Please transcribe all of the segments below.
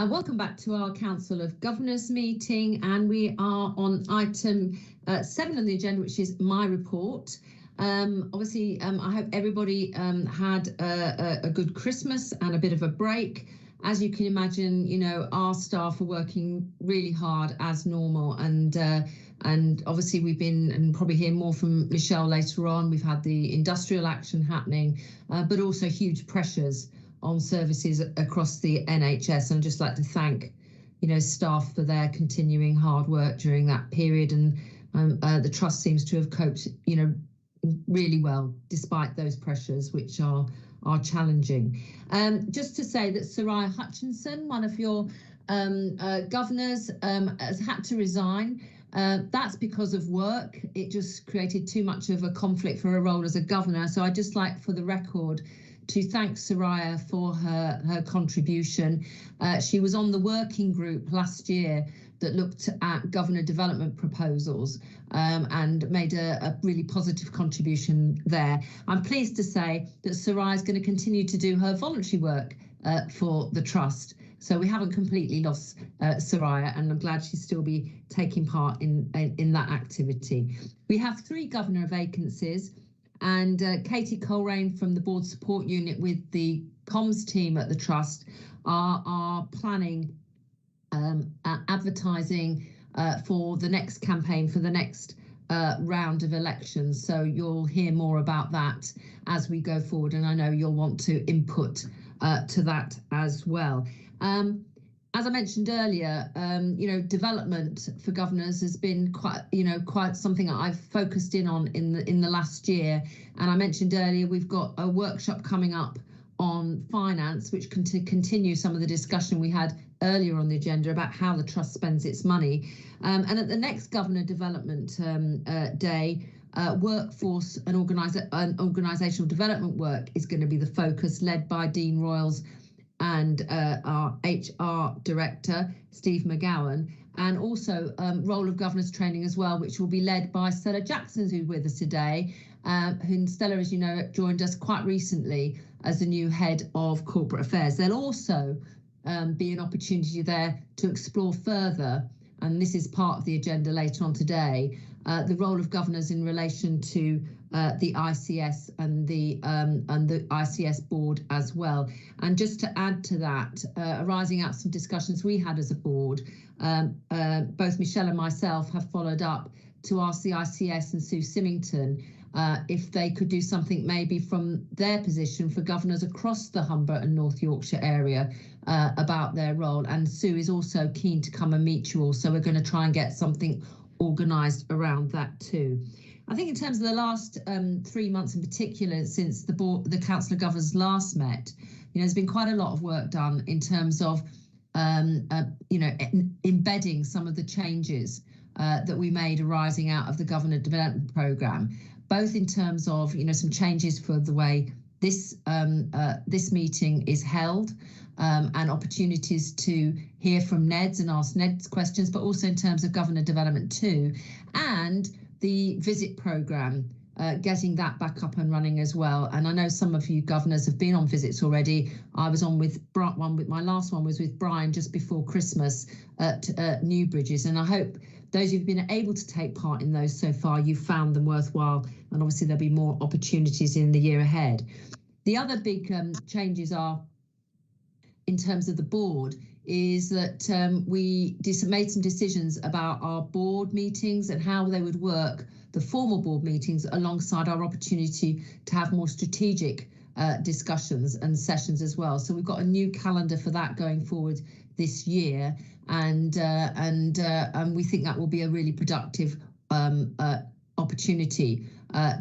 Welcome back to our Council of Governors meeting, and we are on item 7 on the agenda, which is my report. Obviously, I hope everybody had a good Christmas and a bit of a break. As you can imagine, our staff are working really hard as normal, and obviously we've been, and probably hear more from Michelle later on, we've had the industrial action happening, but also huge pressures on services across the NHS. And I'd just like to thank, staff for their continuing hard work during that period. And the Trust seems to have coped, really well, despite those pressures, which are challenging. Just to say that Soraya Hutchinson, one of your governors, has had to resign. That's because of work. It just created too much of a conflict for her role as a governor. So I'd just like, for the record, to thank Soraya for her contribution. She was on the working group last year that looked at governor development proposals and made a really positive contribution there. I'm pleased to say that Soraya is going to continue to do her voluntary work for the Trust. So we haven't completely lost Soraya, and I'm glad she'll still be taking part in that activity. We have 3 governor vacancies, and Katie Coleraine from the Board Support Unit with the comms team at the Trust are planning advertising for the next campaign, for the next round of elections. So you'll hear more about that as we go forward, and I know you'll want to input to that as well. As I mentioned earlier, development for governors has been quite something I've focused in on in the last year. And I mentioned earlier, we've got a workshop coming up on finance, which can continue some of the discussion we had earlier on the agenda about how the Trust spends its money. And at the next Governor Development Day, workforce and organisational development work is going to be the focus, led by Dean Royals and our HR director, Steve McGowan, and also role of governors training as well, which will be led by Stella Jackson, who's with us today, who Stella, as you know, joined us quite recently as the new head of corporate affairs. There'll also be an opportunity there to explore further, and this is part of the agenda later on today, the role of governors in relation to the ICS and the ICS board as well. And just to add to that, arising out some discussions we had as a board, both Michelle and myself have followed up to ask the ICS and Sue Symington if they could do something maybe from their position for governors across the Humber and North Yorkshire area about their role. And Sue is also keen to come and meet you all, so we're going to try and get something organised around that too. I think in terms of the last 3 months in particular, since the Council of Governors last met, there's been quite a lot of work done in terms of embedding some of the changes that we made arising out of the Governor Development Programme, both in terms of some changes for the way this meeting is held, and opportunities to hear from NEDs and ask NEDs questions, but also in terms of Governor Development too, and the visit programme, getting that back up and running as well. And I know some of you governors have been on visits already. I was on with my last one was with Brian just before Christmas at New Bridges, and I hope those who've been able to take part in those so far, you've found them worthwhile, and obviously there'll be more opportunities in the year ahead. The other big changes are, in terms of the board, is that we made some decisions about our board meetings and how they would work, the formal board meetings, alongside our opportunity to have more strategic discussions and sessions as well. So we've got a new calendar for that going forward this year, and we think that will be a really productive opportunity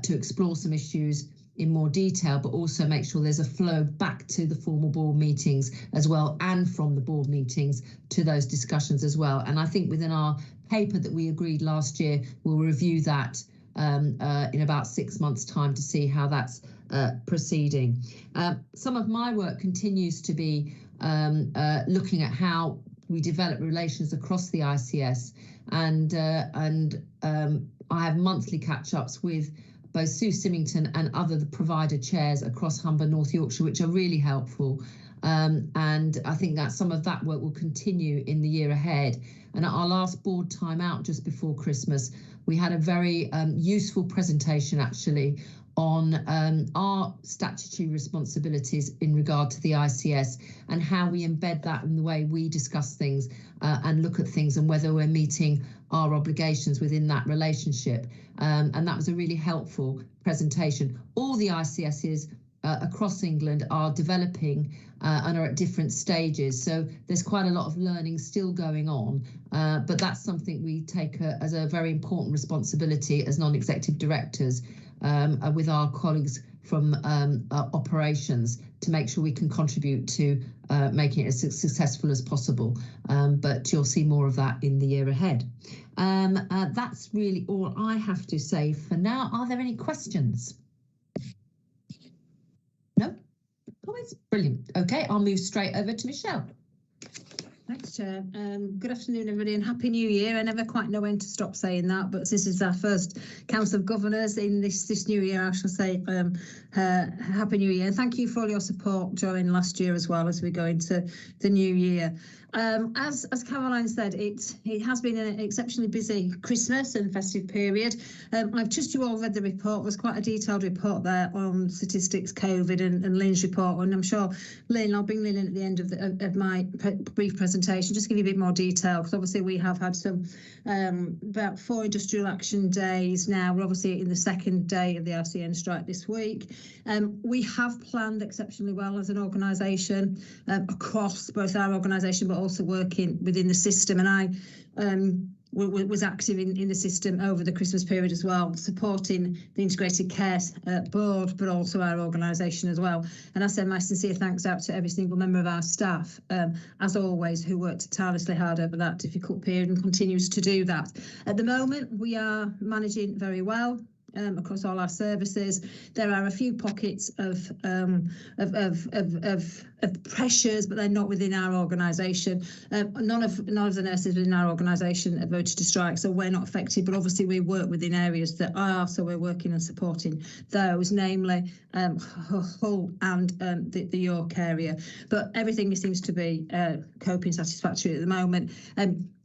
to explore some issues in more detail, but also make sure there's a flow back to the formal board meetings as well, and from the board meetings to those discussions as well. And I think within our paper that we agreed last year, we'll review that in about 6 months' time to see how that's proceeding. Some of my work continues to be looking at how we develop relations across the ICS, and I have monthly catch-ups with both Sue Symington and other provider chairs across Humber, North Yorkshire, which are really helpful. And I think that some of that work will continue in the year ahead. And at our last board time out just before Christmas, we had a very useful presentation actually on our statutory responsibilities in regard to the ICS and how we embed that in the way we discuss things and look at things and whether we're meeting our obligations within that relationship. And that was a really helpful presentation. All the ICSs across England are developing and are at different stages. So there's quite a lot of learning still going on, but that's something we take as a very important responsibility as non-executive directors with our colleagues from operations to make sure we can contribute to making it as successful as possible. But you'll see more of that in the year ahead. That's really all I have to say for now. Are there any questions? No? Comments? Brilliant. Okay, I'll move straight over to Michelle. Thanks, Chair. Good afternoon, everybody, and Happy New Year. I never quite know when to stop saying that, but this is our first Council of Governors in this new year. I shall say Happy New Year. Thank you for all your support during last year as well as we go into the new year. As Caroline said, it has been an exceptionally busy Christmas and festive period. I've just you all read the report. There's quite a detailed report there on statistics, COVID, and Lynn's report. And I'm sure Lynn, I'll bring Lynn in at the end of my brief presentation, just give you a bit more detail, because obviously we have had some about 4 industrial action days now. We're obviously in the second day of the RCN strike this week. We have planned exceptionally well as an organisation across both our organisation, but also working within the system. And I was active in the system over the Christmas period as well, supporting the Integrated Care Board, but also our organisation as well. And I send my sincere thanks out to every single member of our staff, as always, who worked tirelessly hard over that difficult period and continues to do that. At the moment, we are managing very well. Across all our services, there are a few pockets of pressures, but they're not within our organisation. None of the nurses within our organisation have voted to strike, so we're not affected. But obviously, we work within areas that are, so we're working and supporting those, namely Hull and the York area. But everything seems to be coping satisfactory at the moment.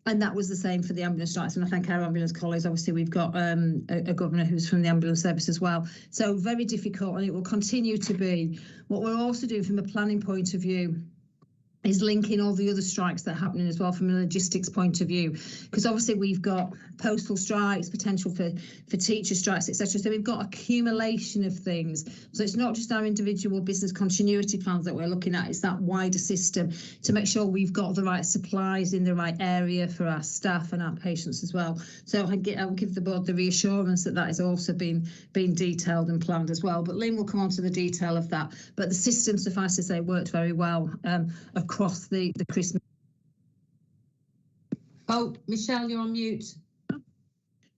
And that was the same for the ambulance strikes. And I thank our ambulance colleagues. Obviously, we've got a governor who's from the ambulance service as well. So very difficult, and it will continue to be. What we're also doing from a planning point of view is linking all the other strikes that are happening as well from a logistics point of view, because obviously we've got postal strikes, potential for teacher strikes, etc. So we've got accumulation of things. So it's not just our individual business continuity plans that we're looking at, it's that wider system to make sure we've got the right supplies in the right area for our staff and our patients as well. So I'll give the board the reassurance that that is also being detailed and planned as well. But Lynn will come on to the detail of that. But the system, suffice to say, worked very well across the Christmas. Oh, Michelle, you're on mute.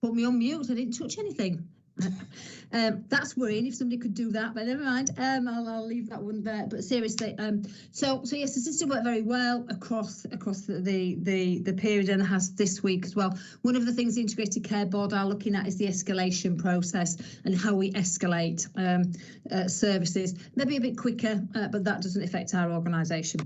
Put me on mute. I didn't touch anything. That's worrying if somebody could do that, but never mind. I'll leave that one there. But seriously, so yes, the system worked very well across the period, and has this week as well. One of the things the Integrated Care Board are looking at is the escalation process and how we escalate services. Maybe a bit quicker, but that doesn't affect our organisation.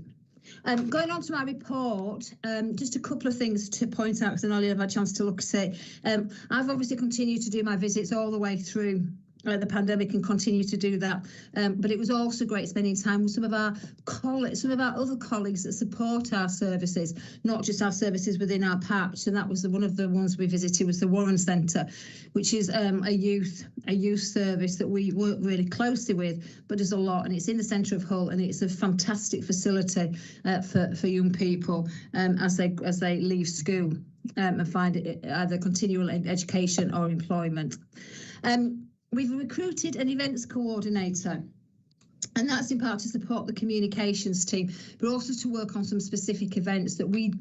Going on to my report, just a couple of things to point out, because I know you've had a chance to look at it. I've obviously continued to do my visits all the way through the pandemic and continue to do that. But it was also great spending time with some of our other colleagues that support our services, not just our services within our patch. And that was one of the ones we visited was the Warren Centre, which is a youth service that we work really closely with, but there's a lot, and it's in the centre of Hull, and it's a fantastic facility for young people as they leave school and find either continual education or employment. We've recruited an events coordinator, and that's in part to support the communications team, but also to work on some specific events that we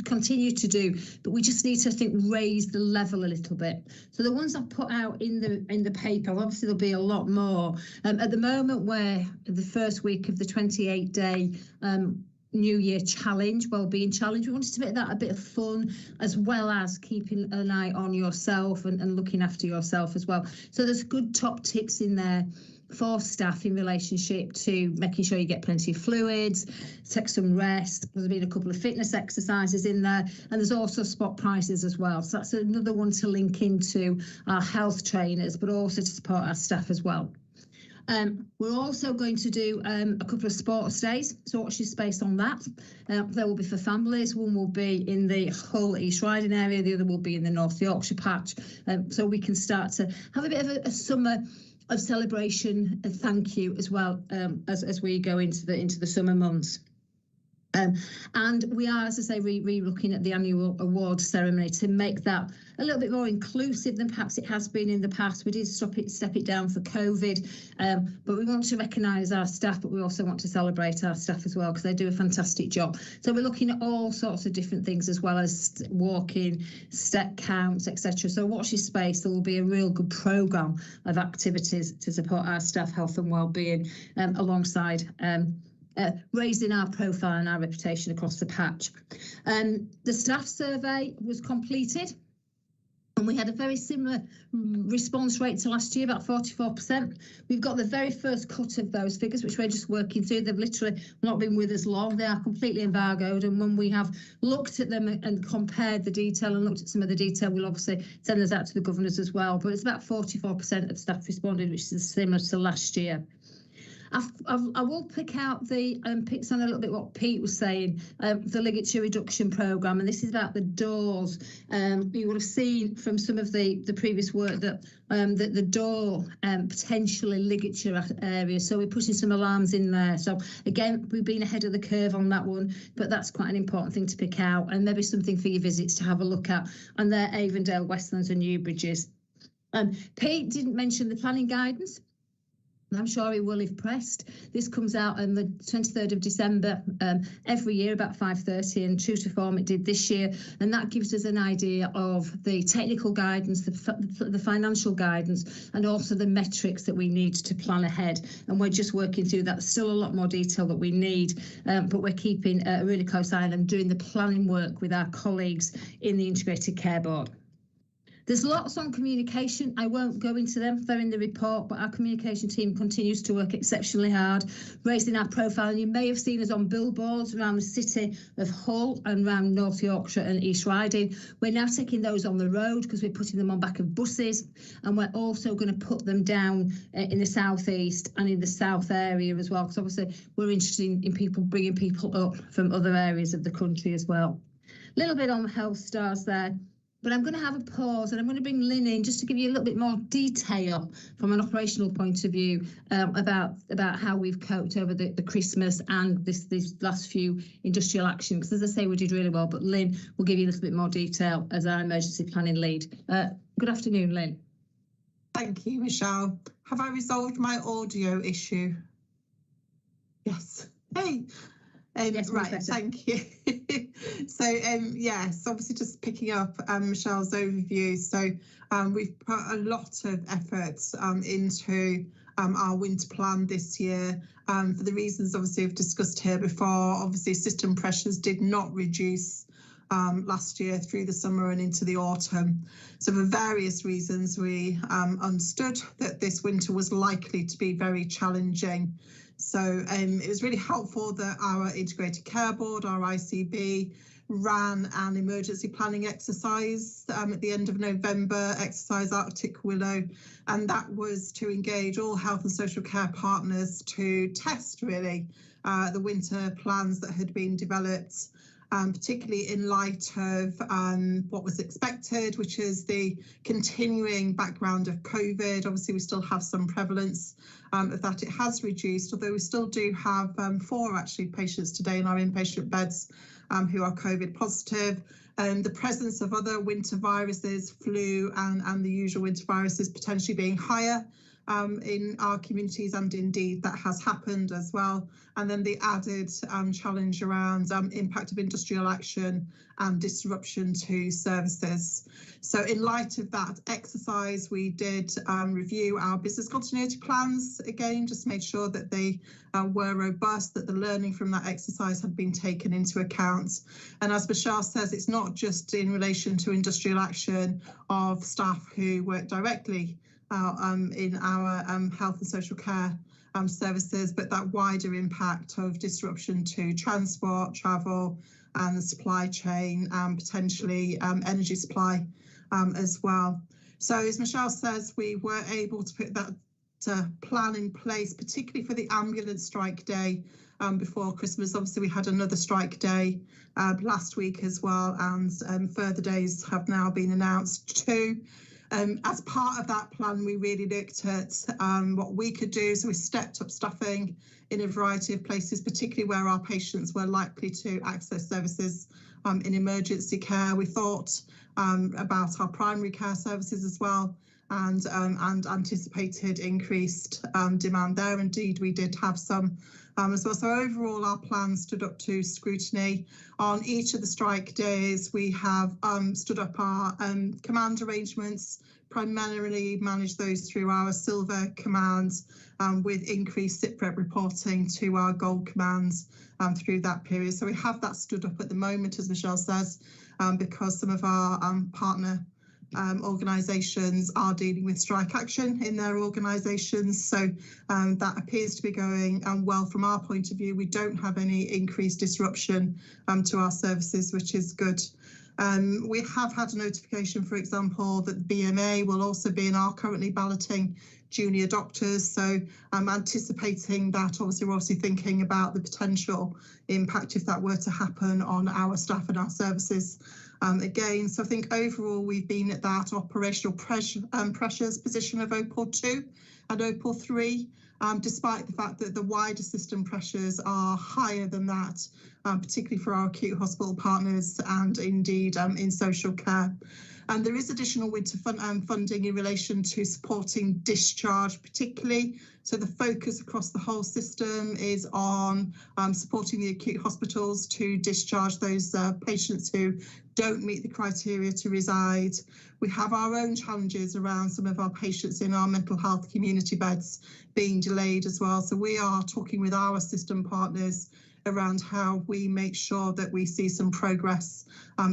continue to do, but we just need to, I think, raise the level a little bit. So the ones I've put out in the paper, obviously there'll be a lot more. At the moment, we're the first week of the 28-day New Year challenge, wellbeing challenge. We wanted to make that a bit of fun, as well as keeping an eye on yourself and looking after yourself as well. So there's good top tips in there for staff in relationship to making sure you get plenty of fluids, take some rest. There's been a couple of fitness exercises in there, and there's also spot prices as well. So that's another one to link into our health trainers, but also to support our staff as well. We're also going to do a couple of sports days, so watch your space on that. There will be for families. One will be in the Hull East Riding area, the other will be in the North Yorkshire patch, so we can start to have a bit of a summer of celebration and thank you as well, as we go into the summer months. And we are, as I say, re-looking at the annual awards ceremony to make that a little bit more inclusive than perhaps it has been in the past. We did step it down for COVID, but we want to recognise our staff, but we also want to celebrate our staff as well because they do a fantastic job. So we're looking at all sorts of different things as well as walking, step counts, etc. So watch your space. There will be a real good programme of activities to support our staff health and wellbeing alongside raising our profile and our reputation across the patch. The staff survey was completed and we had a very similar response rate to last year, about 44%. We've got the very first cut of those figures, which we're just working through. They've literally not been with us long. They are completely embargoed. And when we have looked at them and compared the detail and looked at some of the detail, we'll obviously send those out to the governors as well. But it's about 44% of staff responded, which is similar to last year. I will pick out picks on a little bit what Pete was saying, the ligature reduction programme, and this is about the doors. You would have seen from some of the previous work that the door potentially ligature areas, so we're pushing some alarms in there. So again, we've been ahead of the curve on that one, but that's quite an important thing to pick out and maybe something for your visits to have a look at. And they're Avondale, Westlands and New Bridges. Pete didn't mention the planning guidance. I'm sure he will if pressed. This comes out on the 23rd of December every year about 5:30, and true to form it did this year, and that gives us an idea of the technical guidance, the financial guidance, and also the metrics that we need to plan ahead, and we're just working through that. There's still a lot more detail that we need, but we're keeping a really close eye on and doing the planning work with our colleagues in the Integrated Care Board. There's lots on communication. I won't go into them, they're in the report, but our communication team continues to work exceptionally hard, raising our profile. And you may have seen us on billboards around the city of Hull and around North Yorkshire and East Riding. We're now taking those on the road because we're putting them on back of buses, and we're also going to put them down in the southeast and in the south area as well, because obviously we're interested in people bringing people up from other areas of the country as well. A little bit on the health stars there. But I'm going to have a pause and I'm going to bring Lynn in just to give you a little bit more detail from an operational point of view about how we've coped over the Christmas and these last few industrial action. Because as I say, we did really well, but Lynn will give you a little bit more detail as our emergency planning lead. Good afternoon, Lynn. Thank you, Michelle. Have I resolved my audio issue? Yes. Hey. Yes, right, thank you. So yes, obviously just picking up Michelle's overview. So we've put a lot of efforts into our winter plan this year for the reasons obviously we've discussed here before. Obviously system pressures did not reduce last year through the summer and into the autumn. So for various reasons, we understood that this winter was likely to be very challenging. So it was really helpful that our Integrated Care Board, our ICB, ran an emergency planning exercise at the end of November, Exercise Arctic Willow, and that was to engage all health and social care partners to test really the winter plans that had been developed, particularly in light of what was expected, which is the continuing background of COVID. Obviously, we still have some prevalence of that. It has reduced, although we still do have 4 actually patients today in our inpatient beds who are COVID positive. The presence of other winter viruses, flu and the usual winter viruses potentially being higher in our communities, and indeed that has happened as well. And then the added challenge around impact of industrial action and disruption to services. So in light of that exercise, we did review our business continuity plans again, just made sure that they were robust, that the learning from that exercise had been taken into account. And as Michelle says, it's not just in relation to industrial action of staff who work directly in our health and social care services, but that wider impact of disruption to transport, travel, and the supply chain, and potentially energy supply as well. So as Michelle says, we were able to put that plan in place, particularly for the ambulance strike day before Christmas. Obviously, we had another strike day last week as well, and further days have now been announced too. As part of that plan, we really looked at what we could do. So we stepped up staffing in a variety of places, particularly where our patients were likely to access services in emergency care. We thought about our primary care services as well, and anticipated increased demand there. Indeed, we did have some as well. So overall, our plan stood up to scrutiny. On each of the strike days, we have stood up our command arrangements, primarily managed those through our silver commands, with increased SIPREP reporting to our gold commands through that period. So we have that stood up at the moment, as Michelle says, because some of our partner organisations are dealing with strike action in their organisations. So that appears to be going well from our point of view. We don't have any increased disruption to our services, which is good. We have had a notification, for example, that the BMA will also be and are currently balloting junior doctors. So I'm anticipating that. Obviously, we're also thinking about the potential impact if that were to happen on our staff and our services. Again, so I think overall we've been at that operational pressures position of OPOR 2 and OPOR 3, despite the fact that the wider system pressures are higher than that, particularly for our acute hospital partners and indeed in social care. And there is additional winter funding in relation to supporting discharge, particularly. So the focus across the whole system is on supporting the acute hospitals to discharge those patients who don't meet the criteria to reside. We have our own challenges around some of our patients in our mental health community beds being delayed as well. So we are talking with our system partners around how we make sure that we see some progress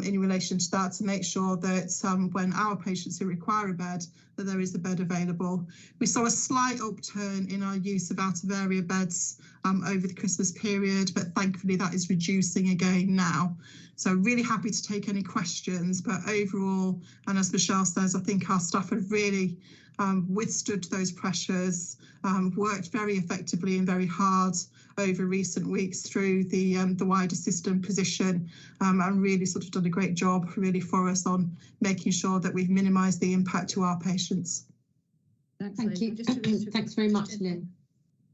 in relation to that, to make sure that when our patients who require a bed, that there is a bed available. We saw a slight upturn in our use of out-of-area beds over the Christmas period, but thankfully that is reducing again now. So really happy to take any questions, but overall, and as Michelle says, I think our staff have really withstood those pressures, worked very effectively and very hard over recent weeks through the wider system position, and really sort of done a great job really for us on making sure that we've minimised the impact to our patients. Thank you. Thanks very much, Lynn.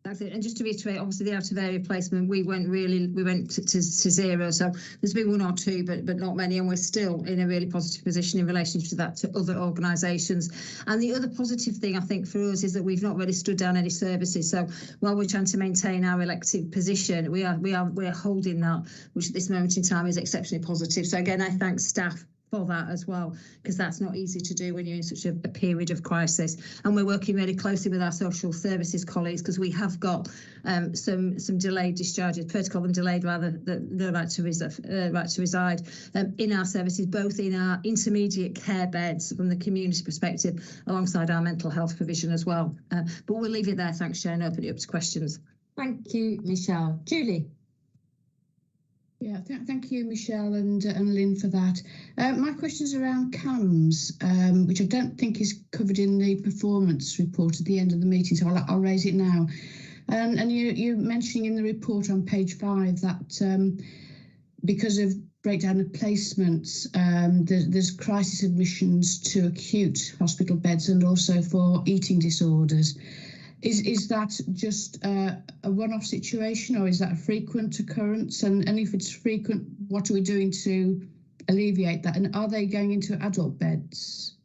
That's it. And just to reiterate, obviously the out-of-area placement, we went to zero. So there's been one or two, but not many, and we're still in a really positive position in relation to that to other organisations. And the other positive thing I think for us is that we've not really stood down any services. So while we're trying to maintain our elective position, we're holding that, which at this moment in time is exceptionally positive. So again, I thank staff for that as well, because that's not easy to do when you're in such a period of crisis. And we're working really closely with our social services colleagues, because we have got some delayed discharges, prefer to call them delayed rather than the right to reside in our services, both in our intermediate care beds from the community perspective, alongside our mental health provision as well. But we'll leave it there. Thanks, Sharon. Open it up to questions. Thank you, Michelle. Julie. Yeah, thank you, Michelle and Lynn, for that. My question is around CAMS, which I don't think is covered in the performance report at the end of the meeting, so I'll raise it now. And you're mentioning in the report on page 5 that because of breakdown of placements, there's crisis admissions to acute hospital beds and also for eating disorders. Is that just a one-off situation, or is that a frequent occurrence? And if it's frequent, what are we doing to alleviate that? And are they going into adult beds?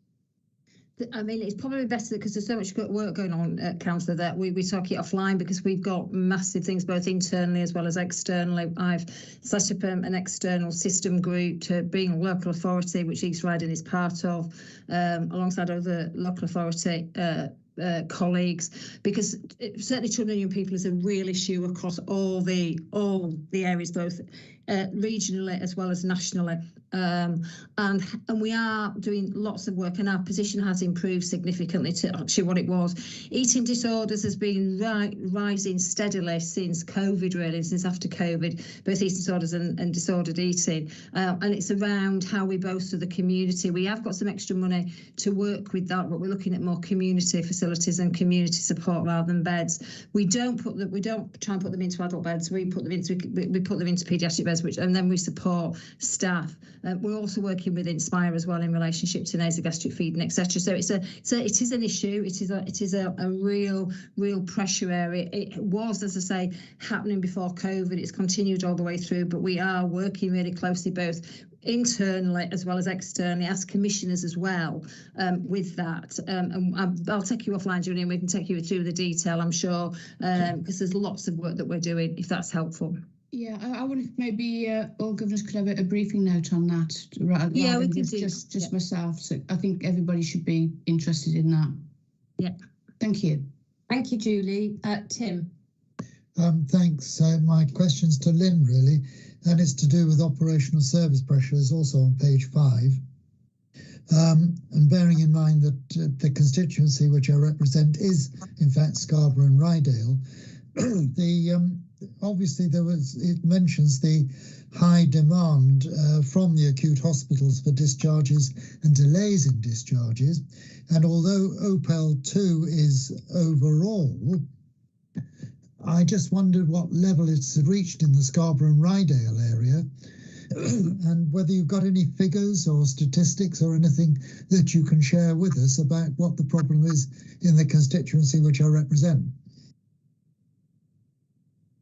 I mean, it's probably better because there's so much work going on, Councillor, that we talk it offline, because we've got massive things both internally as well as externally. I've set up an external system group to bring local authority, which East Riding is part of, alongside other local authority colleagues, because certainly children and young people is a real issue across all the areas, both regionally as well as nationally. And we are doing lots of work, and our position has improved significantly to actually what it was. Eating disorders has been rising steadily since COVID, really, since after COVID, both eating disorders and disordered eating. And it's around how we bolster the community. We have got some extra money to work with that, but we're looking at more community facilities and community support rather than beds. We don't try and put them into adult beds. We put them into paediatric beds, and then we support staff. We're also working with Inspire as well in relationship to nasogastric feeding, etc. So it is an issue. It is a real pressure area. It was, as I say, happening before COVID. It's continued all the way through, but we are working really closely both internally as well as externally as commissioners as well with that. And I'll take you offline, Julie, and we can take you through the detail, I'm sure, because there's lots of work that we're doing, if that's helpful. Yeah, I wonder if maybe all governors could have a briefing note on that. Yeah, we could just myself. So I think everybody should be interested in that. Yeah. Thank you. Thank you, Julie. Tim. Thanks. My question's to Lynn, really, and it's to do with operational service pressures, also on page 5. And bearing in mind that the constituency which I represent is, in fact, Scarborough and Rydale, obviously it mentions the high demand from the acute hospitals for discharges and delays in discharges. And although OPEL 2 is overall, I just wondered what level it's reached in the Scarborough and Rydale area, and whether you've got any figures or statistics or anything that you can share with us about what the problem is in the constituency which I represent.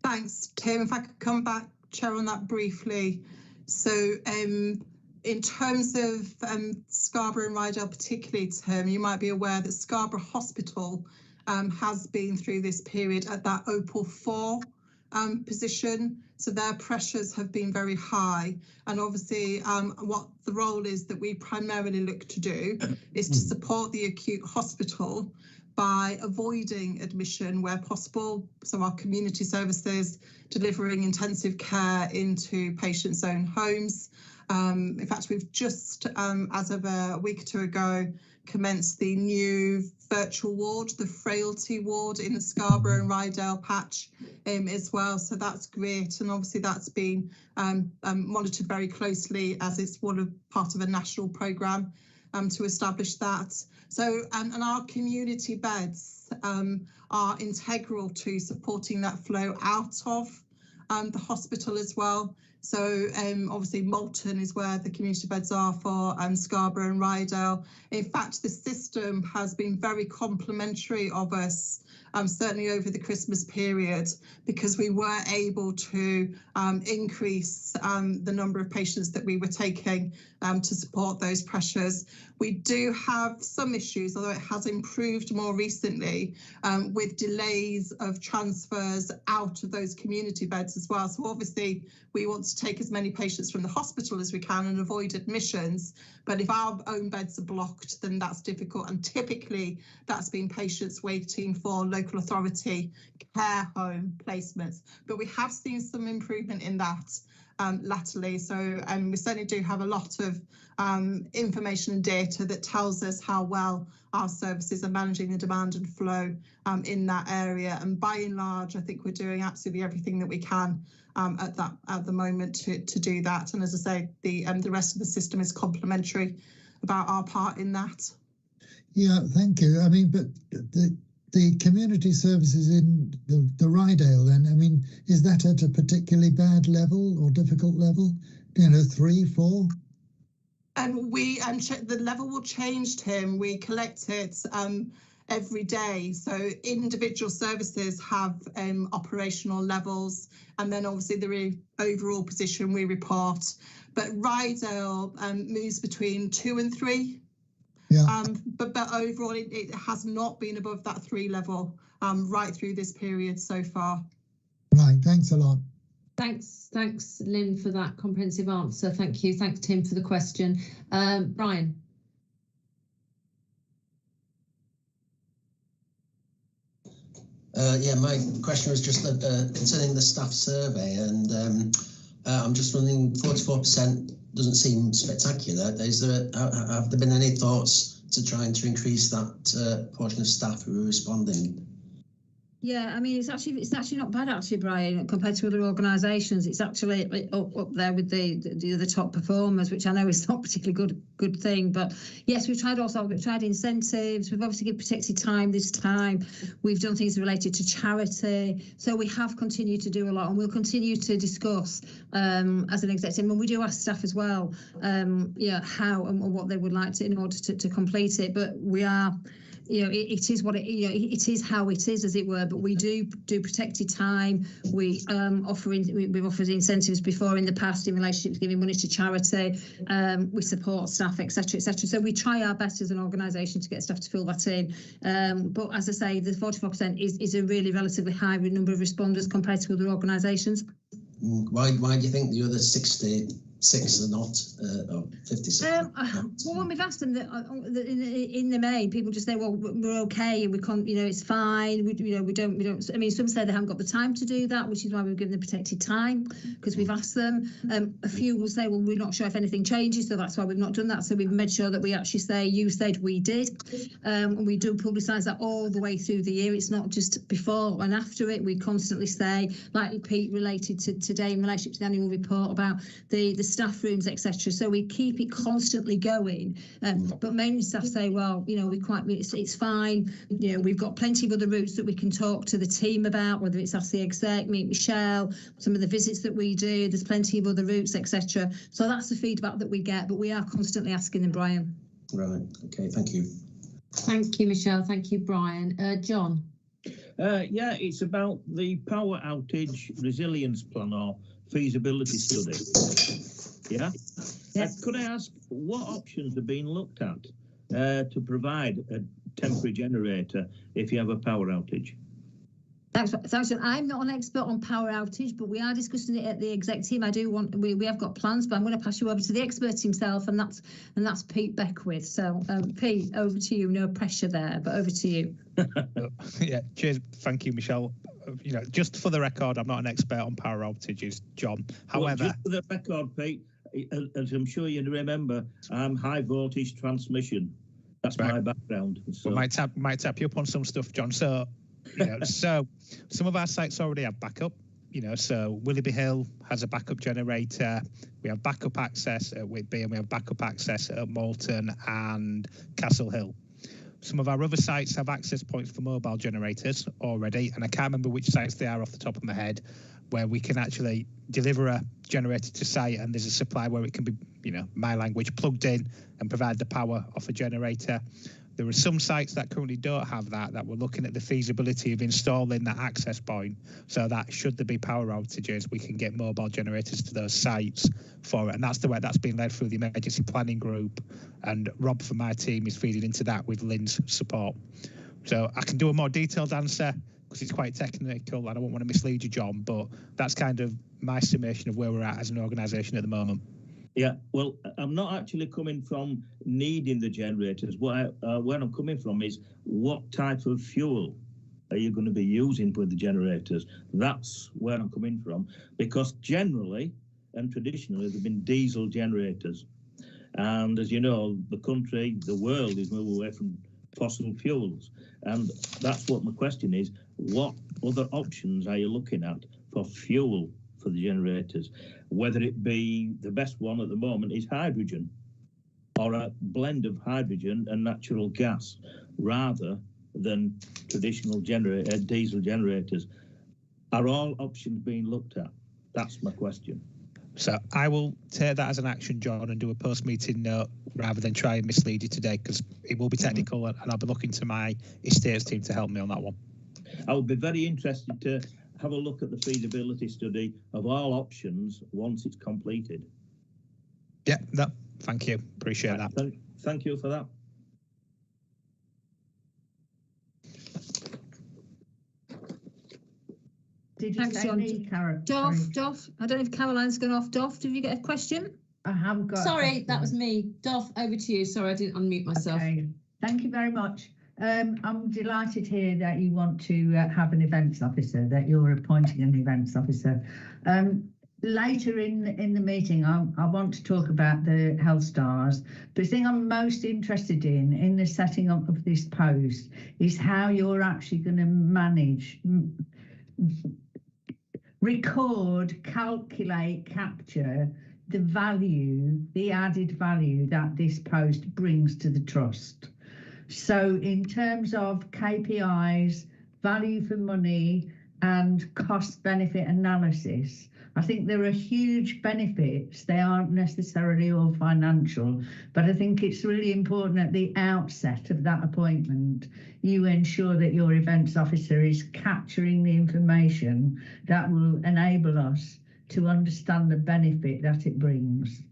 Thanks, Tim. If I could come back, Chair, on that briefly. So in terms of Scarborough and Rydale particularly, Tim, you might be aware that Scarborough Hospital has been through this period at that OPEL 4 position. So their pressures have been very high. And obviously what the role is that we primarily look to do is to support the acute hospital by avoiding admission where possible. So our community services delivering intensive care into patients' own homes. In fact, we've just, as of a week or two ago, commenced the new virtual ward, the frailty ward in the Scarborough and Rydale patch as well. So that's great. And obviously that's been monitored very closely as it's part of a national programme to establish that. So, and our community beds are integral to supporting that flow out of the hospital as well. So obviously Moulton is where the community beds are for Scarborough and Rydale. In fact, the system has been very complimentary of us, certainly over the Christmas period, because we were able to increase the number of patients that we were taking to support those pressures. We do have some issues, although it has improved more recently, with delays of transfers out of those community beds as well. So obviously we want to take as many patients from the hospital as we can and avoid admissions. But if our own beds are blocked, then that's difficult. And typically that's been patients waiting for local authority care home placements. But we have seen some improvement in that latterly. So we certainly do have a lot of information and data that tells us how well our services are managing the demand and flow in that area. And by and large, I think we're doing absolutely everything that we can at the moment to do that. And as I say, the rest of the system is complementary about our part in that. Yeah, thank you. I mean, but the community services in the Rydale, then, I mean, is that at a particularly bad level or difficult level? 3, 4? And the level will change, Tim. We collect it every day. So individual services have operational levels, and then obviously the overall position we report. But Rydale moves between 2 and 3. Yeah. But overall, it has not been above that 3 level right through this period so far. Right. Thanks a lot. Thanks, Lynn, for that comprehensive answer. Thank you. Thanks, Tim, for the question. Brian. Yeah, my question was just concerning the staff survey, and I'm just wondering, 44% doesn't seem spectacular. Have there been any thoughts to trying to increase that portion of staff who are responding? Yeah, I mean, it's actually not bad, actually, Brian, compared to other organisations. It's actually up there with the other top performers, which I know is not particularly good thing. But yes, we've tried incentives. We've obviously given protected time this time. We've done things related to charity. So we have continued to do a lot, and we'll continue to discuss as an executive. And we do ask staff as well, how and what they would like to in order to complete it. But we are. It is what it is how it is, as it were. But we do protected time. We we've offered incentives before in the past in relationship to giving money to charity. We support staff, etc., etc. So we try our best as an organisation to get staff to fill that in. But as I say, the 44% is a really relatively high number of responders compared to other organisations. Why do you think the other 66 are not, or 56? Well, when we've asked them that in the main, people just say, well, we're okay, and we can't, it's fine. We don't. I mean, some say they haven't got the time to do that, which is why we've given them protected time, because we've asked them. A few will say, well, we're not sure if anything changes, so that's why we've not done that. So we've made sure that we actually say, you said we did, and we do publicise that all the way through the year. It's not just before and after it. We constantly say, like Pete related to today in relationship to the annual report about the staff rooms, etc. So we keep it constantly going. But mainly staff say, well, it's fine. We've got plenty of other routes that we can talk to the team about, whether it's ask the exec, meet Michelle, some of the visits that we do. There's plenty of other routes, etc. So that's the feedback that we get, but we are constantly asking them, Brian. Right. Okay. Thank you. Thank you, Michelle. Thank you, Brian. John. Yeah, it's about the power outage resilience plan or feasibility study. Yeah. Yes. Could I ask what options are being looked at to provide a temporary generator if you have a power outage? Thanks. I'm not an expert on power outage, but we are discussing it at the exec team. We have got plans, but I'm going to pass you over to the expert himself, and that's Pete Beckwith. So Pete, over to you. No pressure there, but over to you. Yeah, cheers. Thank you, Michelle. Just for the record, I'm not an expert on power outages, John. However, just for the record, Pete, as I'm sure you remember, I'm high voltage transmission. That's right. My background. So. We might tap you up on some stuff, John. So, so some of our sites already have backup. So Willoughby Hill has a backup generator. We have backup access at Whitby, and we have backup access at Moulton and Castle Hill. Some of our other sites have access points for mobile generators already, and I can't remember which sites they are off the top of my head, where we can actually deliver a generator to site, and there's a supply where it can be, my language, plugged in and provide the power off a generator. There are some sites that currently don't have that we're looking at the feasibility of installing that access point, so that should there be power outages, we can get mobile generators to those sites for it. And that's the way that's been led through the emergency planning group, and Rob from my team is feeding into that with Lynn's support. So I can do a more detailed answer because it's quite technical and I won't want to mislead you, John, but that's kind of my summation of where we're at as an organisation at the moment. Yeah, well, I'm not actually coming from needing the generators. Where I'm coming from is what type of fuel are you going to be using with the generators? That's where I'm coming from, because generally and traditionally there have been diesel generators. And as you know, the country, the world is moving away from fossil fuels. And that's what my question is. What other options are you looking at for fuel for the generators? Whether it be the best one at the moment is hydrogen, or a blend of hydrogen and natural gas, rather than traditional diesel generators. Are all options being looked at? That's my question. So I will take that as an action, John, and do a post-meeting note rather than try and mislead you today, because it will be technical, and I'll be looking to my estates team to help me on that one. I would be very interested to have a look at the feasibility study of all options once it's completed. Yeah, thank you. Appreciate that. Thank you for that. Thanks, John. Doff, I don't know if Caroline's gone off. Doff, did you get a question? I have got. Sorry, that was me. Doff, over to you. Sorry, I didn't unmute myself. Okay. Thank you very much. I'm delighted here that you want to have an events officer, that you're appointing an events officer. later in the meeting, I want to talk about the health stars. But the thing I'm most interested in the setting up of this post is how you're actually going to manage, record, calculate, capture the value, the added value that this post brings to the trust. So in terms of KPIs, value for money, and cost benefit analysis, I think there are huge benefits. They aren't necessarily all financial, but I think it's really important at the outset of that appointment, you ensure that your events officer is capturing the information that will enable us to understand the benefit that it brings.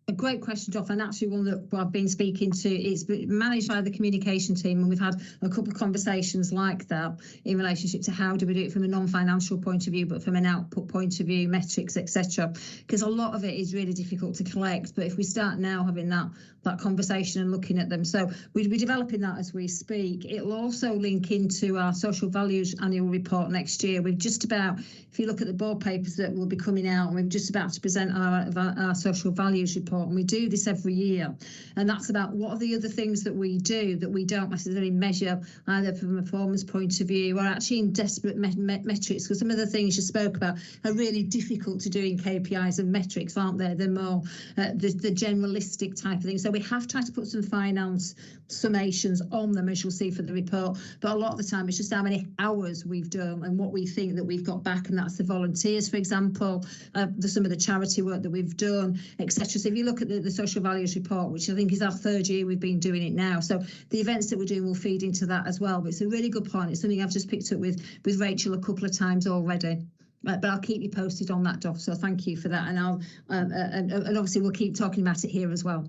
A great question, Doff, and actually one that I've been speaking to. It's managed by the communication team, and we've had a couple of conversations like that in relationship to how do we do it from a non-financial point of view, but from an output point of view, metrics, etc. Because a lot of it is really difficult to collect. But if we start now having that conversation and looking at them, so we'll be developing that as we speak. It'll also link into our social values annual report next year. We've just about, if you look at the board papers that will be coming out, we're just about to present our social values report. And we do this every year, and that's about what are the other things that we do that we don't necessarily measure either from a performance point of view or actually in desperate metrics, because some of the things you spoke about are really difficult to do in KPIs and metrics, aren't they? They're more the generalistic type of thing. So we have tried to put some finance summations on them, as you'll see for the report, but a lot of the time it's just how many hours we've done and what we think that we've got back, and that's the volunteers, for example, some of the charity work that we've done, etc. So if you look at the social values report, which I think is our 3rd year we've been doing it now, so the events that we're doing will feed into that as well. But it's a really good point. It's something I've just picked up with Rachel a couple of times already. But I'll keep you posted on that, Doff. So thank you for that, and I'll and obviously we'll keep talking about it here as well.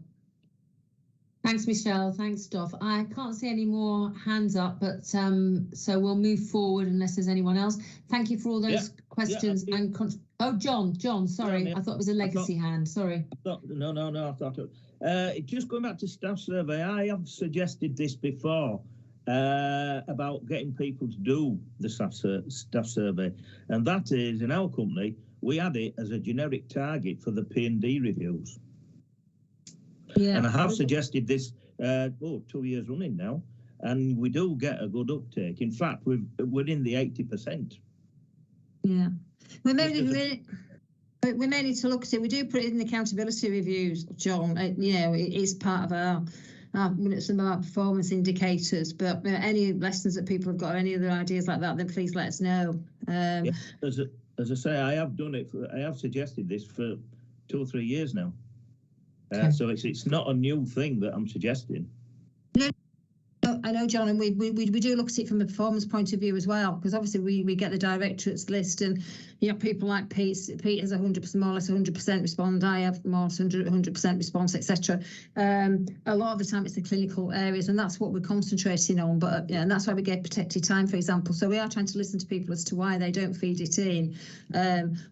Thanks, Michelle. Thanks, Doff. I can't see any more hands up, but so we'll move forward unless there's anyone else. Thank you for all those questions and. Oh, John, sorry. I thought it was a legacy hand. Sorry. No. I thought it. Just going back to staff survey, I have suggested this before about getting people to do the staff survey, and that is in our company we had it as a generic target for the P&D reviews. Yeah. And I have suggested this 2 years running now, and we do get a good uptake. In fact, we're in the 80%. Yeah. We may need to look at it. We do put it in the accountability reviews, John. It is part of our some of our performance indicators. But any lessons that people have got, any other ideas like that, then please let us know. As I say, I have done it. I have suggested this for 2 or 3 years now. Okay. So it's not a new thing that I'm suggesting. No, I know, John, and we do look at it from a performance point of view as well, because obviously we get the directorates list, and people like Pete has 100%, more or less 100% respond. I have more or less 100% response, etc. A lot of the time it's the clinical areas, and that's what we're concentrating on. But and that's why we get protected time, for example. So we are trying to listen to people as to why they don't feed it in.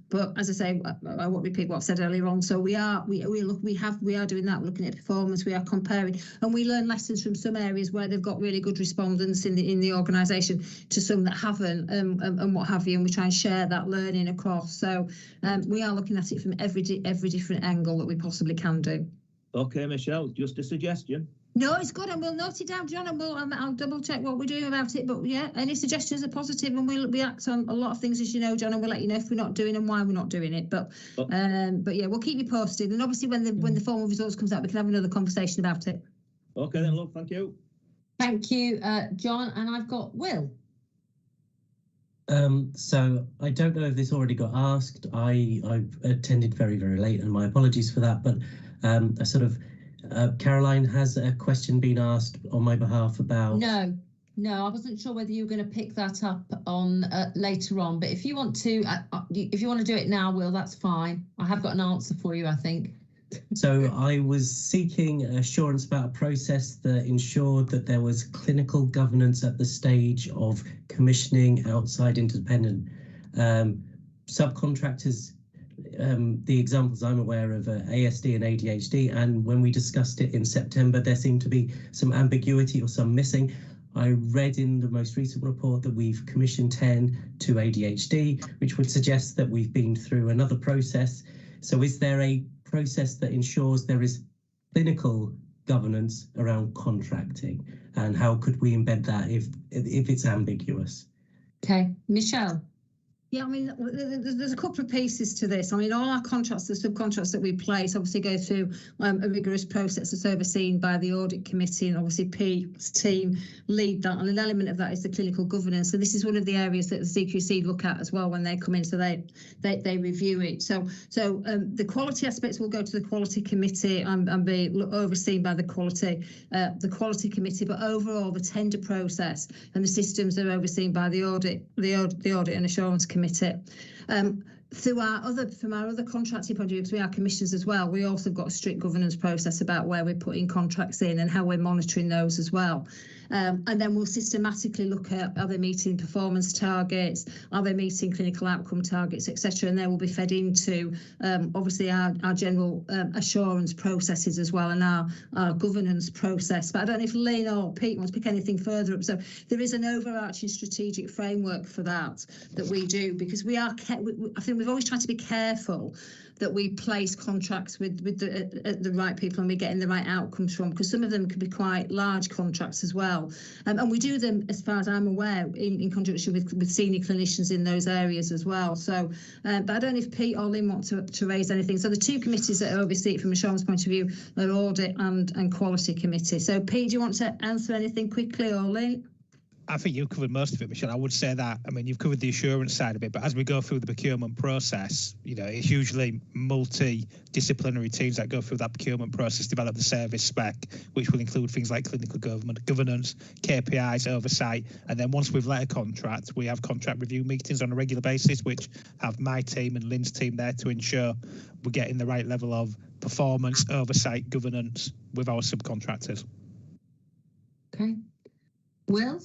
But as I say, I won't repeat what I've said earlier on. So we are doing that. We're looking at performance. We are comparing, and we learn lessons from some areas where they've got really good respondents in the organisation to some that haven't, and what have you. And we try and share that learning across. So we are looking at it from every different angle that we possibly can do. Okay, Michelle, just a suggestion. No, it's good, and we'll note it down, John, and I'll double check what we're doing about it. But yeah, any suggestions are positive, and we act on a lot of things, as you know, John, and we'll let you know if we're not doing and why we're not doing it. But yeah, we'll keep you posted, and obviously when the formal results comes out, we can have another conversation about it. Okay then, love, thank you. Thank you, John, and I've got Will. So I don't know if this already got asked. I've attended very, very late, and my apologies for that. But Caroline, has a question been asked on my behalf about? No, I wasn't sure whether you were going to pick that up on later on. But if you want to do it now, Will, that's fine. I have got an answer for you, I think. So I was seeking assurance about a process that ensured that there was clinical governance at the stage of commissioning outside independent subcontractors. The examples I'm aware of are ASD and ADHD, and when we discussed it in September, there seemed to be some ambiguity or some missing. I read in the most recent report that we've commissioned 10 to ADHD, which would suggest that we've been through another process. So is there a process that ensures there is clinical governance around contracting, and how could we embed that if it's ambiguous? Okay, Michelle. Yeah, I mean, there's a couple of pieces to this. I mean, all our contracts, the subcontracts that we place, obviously go through a rigorous process that's overseen by the audit committee, and obviously Pete's team lead that. And an element of that is the clinical governance. So this is one of the areas that the CQC look at as well when they come in. So they review it. So the quality aspects will go to the quality committee and be overseen by the quality committee. But overall, the tender process and the systems are overseen by the audit and assurance committee. From our other contracting point of view, because we are commissioners as well, we also have got a strict governance process about where we're putting contracts in and how we're monitoring those as well. And then we'll systematically look at, are they meeting performance targets, are they meeting clinical outcome targets, etc. And they will be fed into obviously our general assurance processes as well, and our governance process. But I don't know if Lynn or Pete wants to pick anything further up. So there is an overarching strategic framework for that we do, because I think we've always tried to be careful that we place contracts with the right people and we're getting the right outcomes from, because some of them could be quite large contracts as well. And we do them, as far as I'm aware, in conjunction with senior clinicians in those areas as well. So, but I don't know if Pete or Lynn want to raise anything. So the two committees that oversee it from Sean's point of view are audit and quality committee. So Pete, do you want to answer anything quickly, or Lynn? I think you've covered most of it, Michelle. I would say that, I mean, you've covered the assurance side of it, but as we go through the procurement process, it's usually multidisciplinary teams that go through that procurement process, develop the service spec, which will include things like clinical governance, KPIs, oversight. And then once we've let a contract, we have contract review meetings on a regular basis, which have my team and Lynn's team there to ensure we're getting the right level of performance, oversight, governance with our subcontractors. Okay. Will?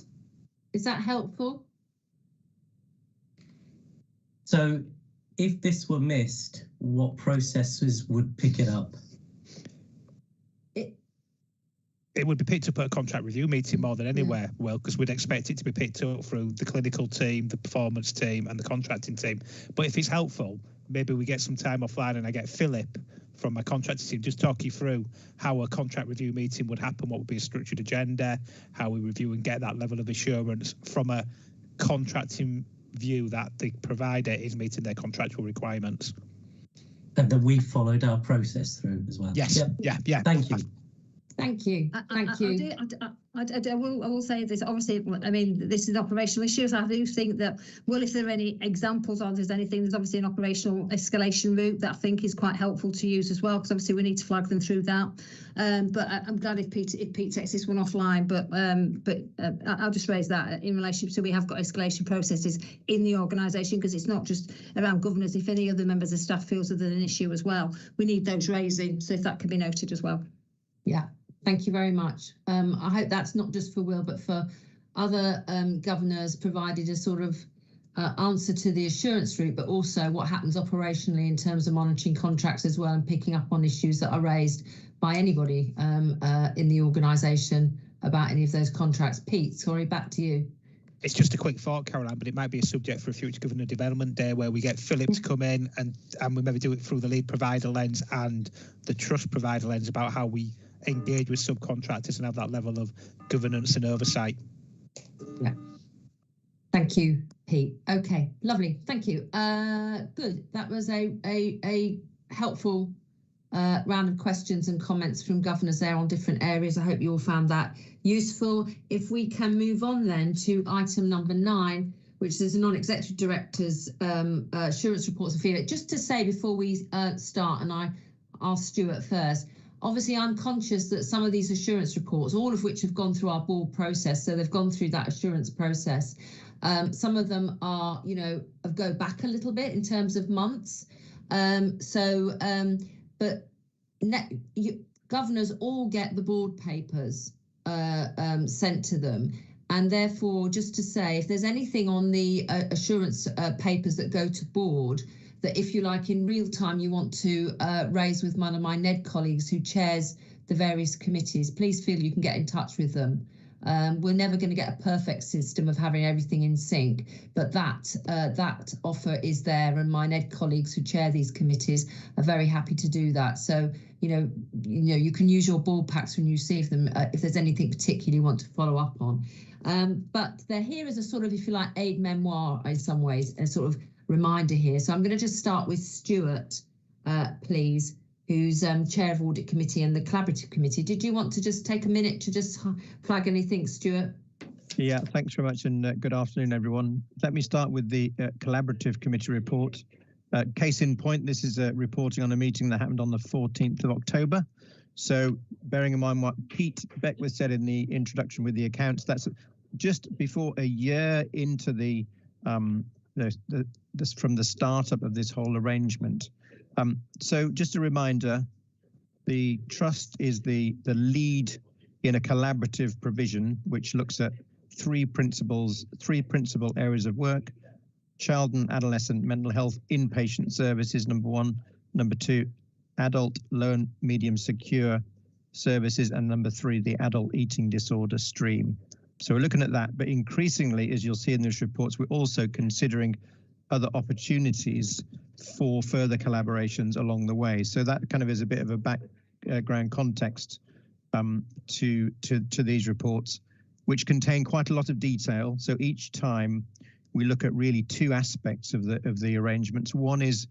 Is that helpful? So if this were missed, what processes would pick it up? It would be picked up at a contract review meeting more than anywhere, Well, because we'd expect it to be picked up through the clinical team, the performance team and the contracting team. But if it's helpful, maybe we get some time offline and I get Philip from my contracting team just talk you through how a contract review meeting would happen, what would be a structured agenda, how we review and get that level of assurance from a contracting view that the provider is meeting their contractual requirements. And that we followed our process through as well. Yes, yeah. Thank you. Thank you. Thank you. I will say this. Obviously, I mean, this is operational issues. I do think that, well, if there are any examples or there's anything, there's obviously an operational escalation route that I think is quite helpful to use as well, because obviously we need to flag them through that. But I'm glad if Pete takes this one offline. But I'll just raise that in relation to, we have got escalation processes in the organisation, because it's not just around governors. If any other members of staff feels that there's an issue as well, we need those raising. So if that can be noted as well. Yeah. Thank you very much. I hope that's not just for Will, but for other governors, provided a sort of answer to the assurance route, but also what happens operationally in terms of monitoring contracts as well, and picking up on issues that are raised by anybody in the organisation about any of those contracts. Pete, sorry, back to you. It's just a quick thought, Caroline, but it might be a subject for a future Governor Development Day where we get Philip to come in and we maybe do it through the lead provider lens and the trust provider lens about how we engage with subcontractors and have that level of governance and oversight. Yeah. Thank you, Pete. Okay, lovely. Thank you. Good. That was a helpful round of questions and comments from governors there on different areas. I hope you all found that useful. If we can move on then to item number 9, which is a non-executive director's assurance reports and feedback. Just to say before we start, and I ask Stuart first, obviously I'm conscious that some of these assurance reports, all of which have gone through our board process, so they've gone through that assurance process. Some of them are, go back a little bit in terms of months. But governors all get the board papers sent to them. And therefore, just to say, if there's anything on the assurance papers that go to board, that if you like in real time you want to raise with one of my NED colleagues who chairs the various committees, please feel you can get in touch with them We're never going to get a perfect system of having everything in sync, but that offer is there, and my NED colleagues who chair these committees are very happy to do that. So you can use your board packs when you see them if there's anything particularly you want to follow up on. But they're here as a sort of, if you like, aid memoir in some ways, a sort of reminder here. So I'm going to just start with Stuart, please, who's chair of Audit Committee and the Collaborative Committee. Did you want to just take a minute to just flag anything, Stuart? Yeah, thanks very much, and good afternoon, everyone. Let me start with the Collaborative Committee report. Case in point, this is reporting on a meeting that happened on the 14th of October. So bearing in mind what Pete Beckwith said in the introduction with the accounts, that's just before a year into from the startup of this whole arrangement. So just a reminder, the trust is the lead in a collaborative provision, which looks at three principal areas of work: child and adolescent mental health inpatient services, number one; number two, adult low and medium secure services; and number three, the adult eating disorder stream. So we're looking at that, but increasingly, as you'll see in these reports, we're also considering other opportunities for further collaborations along the way. So that kind of is a bit of a background context to these reports, which contain quite a lot of detail. So each time we look at really two aspects of the arrangements. One is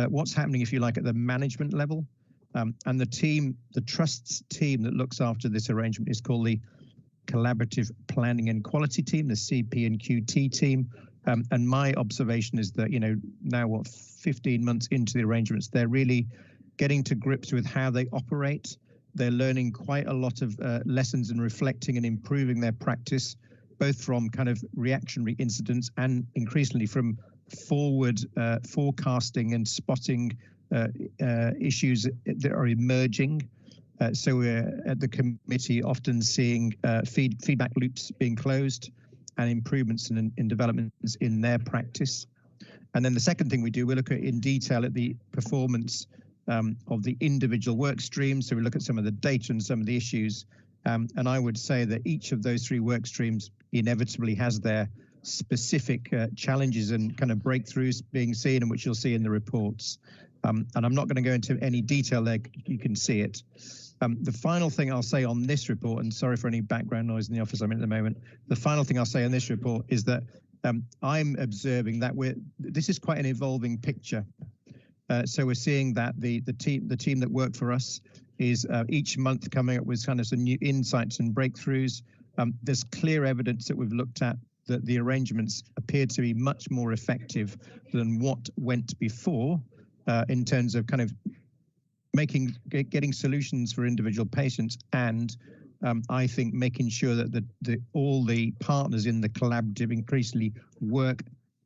what's happening, if you like, at the management level, and the trust's team that looks after this arrangement is called the Collaborative Planning and Quality Team, the CP and QT team. And my observation is that, now 15 months into the arrangements, they're really getting to grips with how they operate. They're learning quite a lot of lessons and reflecting and improving their practice, both from kind of reactionary incidents and increasingly from forward forecasting and spotting issues that are emerging. So we're at the committee often seeing feedback loops being closed and improvements in developments in their practice. And then the second thing we do, we look at in detail at the performance of the individual work streams. So we look at some of the data and some of the issues. And I would say that each of those three work streams inevitably has their specific challenges and kind of breakthroughs being seen, and which you'll see in the reports. And I'm not going to go into any detail there, you can see it. The final thing I'll say on this report, and sorry for any background noise in the office I'm in at the moment, the final thing I'll say on this report is that I'm observing that this is quite an evolving picture. So we're seeing that the team that work for us is each month coming up with kind of some new insights and breakthroughs. There's clear evidence that we've looked at that the arrangements appear to be much more effective than what went before in terms of kind of getting solutions for individual patients, and I think making sure that all the partners in the collaborative increasingly work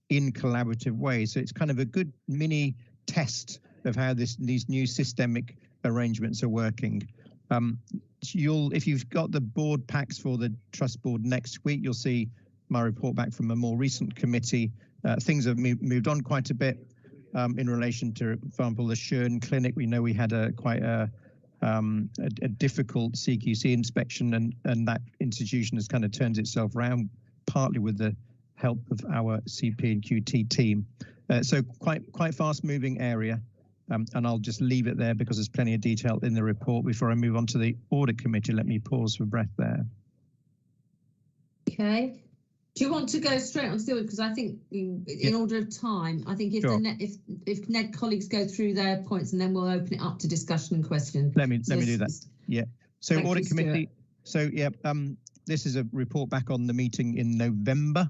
in collaborative ways. So it's kind of a good mini test of how these new systemic arrangements are working. If you've got the board packs for the trust board next week, you'll see my report back from a more recent committee. Things have moved on quite a bit in relation to, for example, the Schön Clinic. We know we had quite a difficult CQC inspection, and that institution has kind of turned itself around, partly with the help of our CP and QT team. So quite fast-moving area, and I'll just leave it there because there's plenty of detail in the report. Before I move on to the audit committee, let me pause for breath there. Okay. Do you want to go straight on to because I think in order of time, I think if sure. if NED colleagues go through their points, and then we'll open it up to discussion and question. Let me do that. Yeah. So audit committee. So yeah, this is a report back on the meeting in November.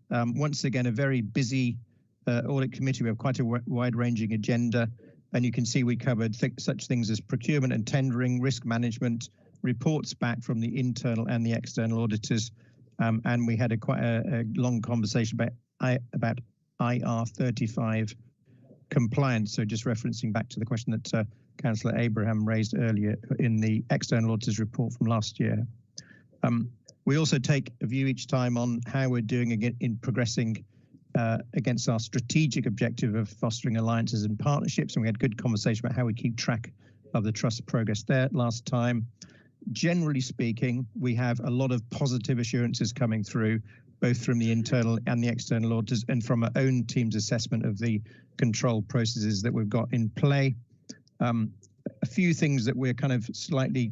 Once again, a very busy audit committee. We have quite a wide-ranging agenda, and you can see we covered such things as procurement and tendering, risk management, reports back from the internal and the external auditors. And we had quite a long conversation about IR35 compliance. So just referencing back to the question that Councillor Abraham raised earlier in the external auditors report from last year. We also take a view each time on how we're doing in progressing against our strategic objective of fostering alliances and partnerships. And we had good conversation about how we keep track of the trust progress there last time. generally speaking, we have a lot of positive assurances coming through, both from the internal and the external auditors, and from our own team's assessment of the control processes that we've got in play. A few things that we're kind of slightly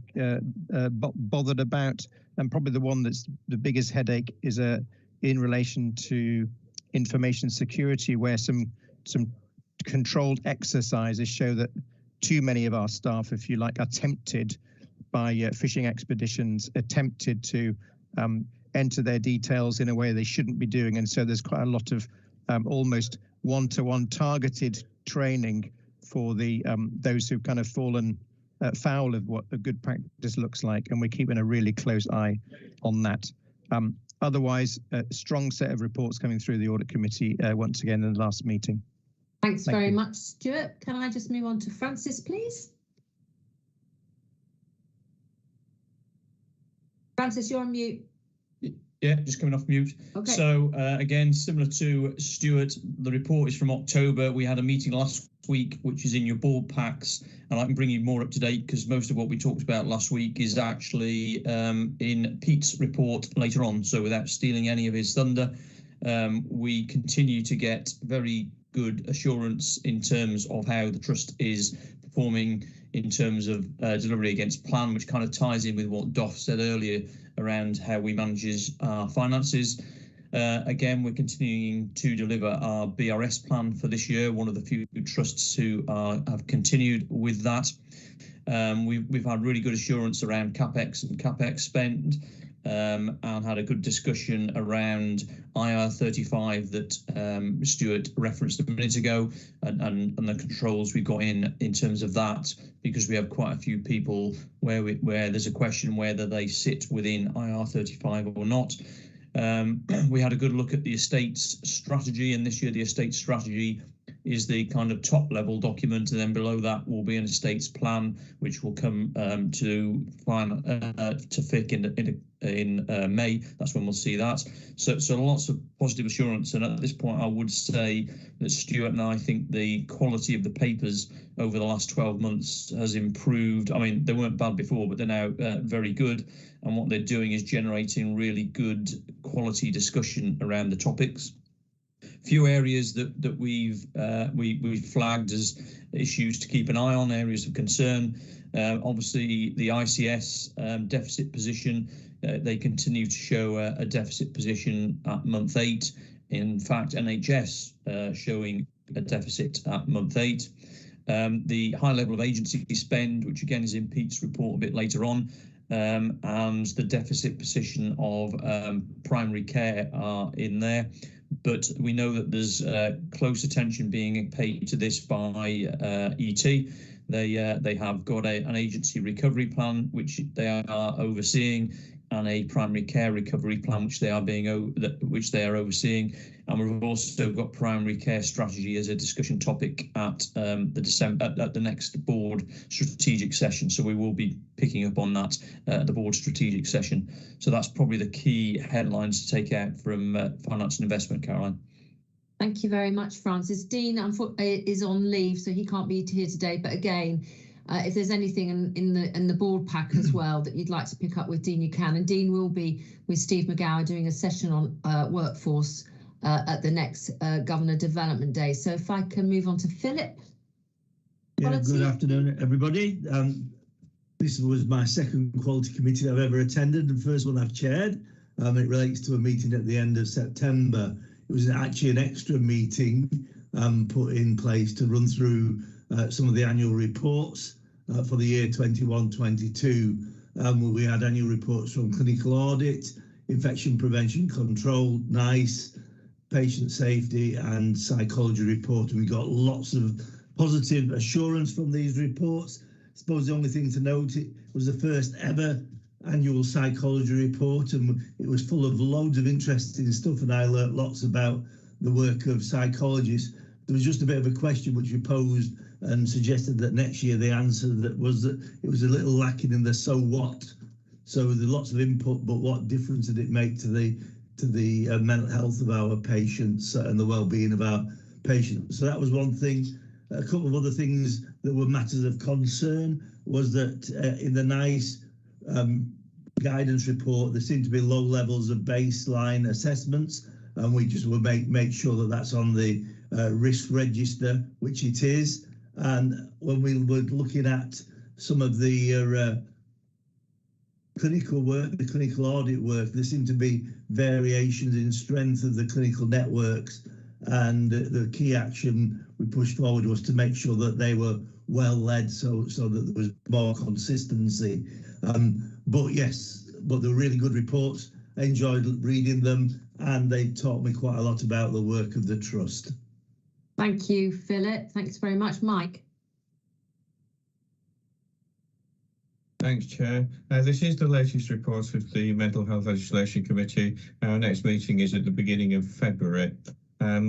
bothered about, and probably the one that's the biggest headache is in relation to information security, where some controlled exercises show that too many of our staff, if you like, are tempted by fishing expeditions, attempted to enter their details in a way they shouldn't be doing. And so there's quite a lot of almost one-to-one targeted training for the those who've kind of fallen foul of what a good practice looks like. And we're keeping a really close eye on that. Otherwise, a strong set of reports coming through the audit committee once again in the last meeting. Thanks very much, Stuart. Can I just move on to Francis, please? Francis, you're on mute. Yeah, just coming off mute. Okay. So again, similar to Stuart, the report is from October. We had a meeting last week, which is in your board packs, and I can bring you more up to date because most of what we talked about last week is actually in Pete's report later on. So without stealing any of his thunder, we continue to get very good assurance in terms of how the trust is performing in terms of delivery against plan, which kind of ties in with what Doff said earlier around how we manage our finances. Again, we're continuing to deliver our BRS plan for this year, one of the few trusts who have continued with that. We've had really good assurance around CapEx and CapEx spend, and had a good discussion around IR35 that Stuart referenced a minute ago, and the controls we've got in terms of that, because we have quite a few people where there's a question whether they sit within IR35 or not. We had a good look at the estates strategy, and this year the estate strategy is the kind of top level document, and then below that will be an estates plan, which will come to FIC in May. That's when we'll see that. So lots of positive assurance, and at this point I would say that Stuart and I think the quality of the papers over the last 12 months has improved. I mean, they weren't bad before, but they're now very good, and what they're doing is generating really good quality discussion around the topics. Few areas that we've flagged as issues to keep an eye on, areas of concern. Obviously, the ICS deficit position, they continue to show a deficit position at month 8. In fact, NHS showing a deficit at month 8. The high level of agency spend, which again is in Pete's report a bit later on, and the deficit position of primary care are in there. But we know that there's close attention being paid to this by ET. They have got an agency recovery plan which they are overseeing, and a primary care recovery plan which they are overseeing. And we've also got primary care strategy as a discussion topic at the next board strategic session. So we will be picking up on that at the board strategic session. So that's probably the key headlines to take out from finance and investment, Caroline. Thank you very much, Francis. Dean is on leave, so he can't be here today. But again, if there's anything in the board pack as well that you'd like to pick up with Dean, you can. And Dean will be with Steve McGower doing a session on workforce at the next Governor Development Day. So if I can move on to Philip. Yeah, good afternoon, everybody. This was my second quality committee I've ever attended, and first one I've chaired. It relates to a meeting at the end of September. It was actually an extra meeting put in place to run through some of the annual reports for the year 21-22. We had annual reports from clinical audit, infection prevention control, NICE, patient safety and psychology report, and we got lots of positive assurance from these reports. I suppose the only thing to note, it was the first ever annual psychology report, and it was full of loads of interesting stuff, and I learnt lots about the work of psychologists. There was just a bit of a question which we posed and suggested that next year the answer that was that it was a little lacking in the so what. So there's lots of input, but what difference did it make to the mental health of our patients and the well-being of our patients? So that was one thing. A couple of other things that were matters of concern was that in the NICE guidance report, there seem to be low levels of baseline assessments, and we just will make sure that that's on the risk register, which it is. And when we were looking at some of the clinical work, the clinical audit work, there seem to be variations in strength of the clinical networks, and the key action we pushed forward was to make sure that they were well led, so that there was more consistency. But they're really good reports. I enjoyed reading them, and they taught me quite a lot about the work of the trust. Thank you, Philip. Thanks very much, Mike. Thanks, Chair. This is the latest report of the Mental Health Legislation Committee. Our next meeting is at the beginning of February.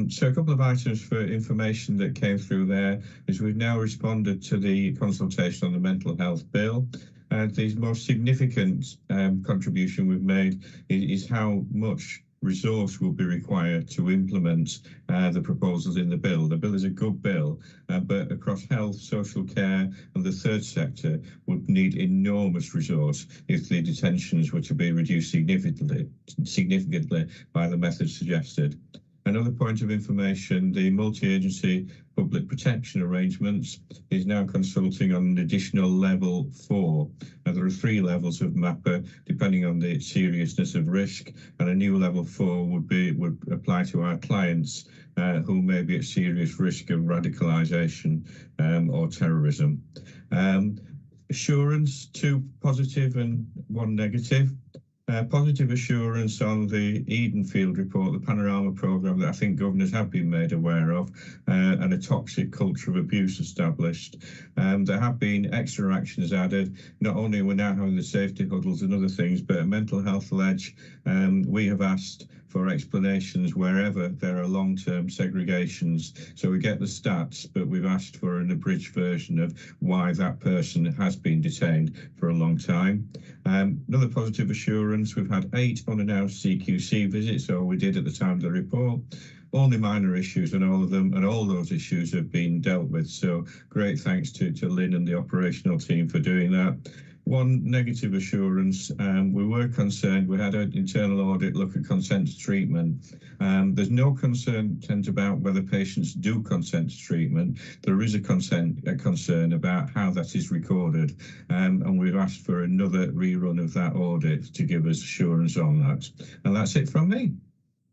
So a couple of items for information that came through there is we've now responded to the consultation on the mental health bill. The most significant contribution we've made is how much resource will be required to implement the proposals in the bill. The bill is a good bill, but across health, social care and the third sector would need enormous resource if the detentions were to be reduced significantly by the methods suggested. Another point of information, the multi-agency public protection arrangements is now consulting on an additional level 4. Now, there are 3 levels of MAPA depending on the seriousness of risk, and a new level 4 would apply to our clients who may be at serious risk of radicalisation or terrorism. Assurance, 2 positive and 1 negative. Positive assurance on the Edenfield report, the Panorama programme that I think governors have been made aware of, and a toxic culture of abuse established. There have been extra actions added. Not only are we now having the safety huddles and other things, but a mental health ledge. We have asked for explanations wherever there are long-term segregations. So we get the stats, but we've asked for an abridged version of why that person has been detained for a long time. Another positive assurance, we've had 8 unannounced CQC visits, or we did at the time of the report. Only minor issues and all of them, and all those issues have been dealt with. So great thanks to Lynn and the operational team for doing that. 1 negative assurance, we were concerned, we had an internal audit look at consent to treatment. There's no concern about whether patients do consent to treatment. There is a concern about how that is recorded, and we've asked for another rerun of that audit to give us assurance on that. And that's it from me.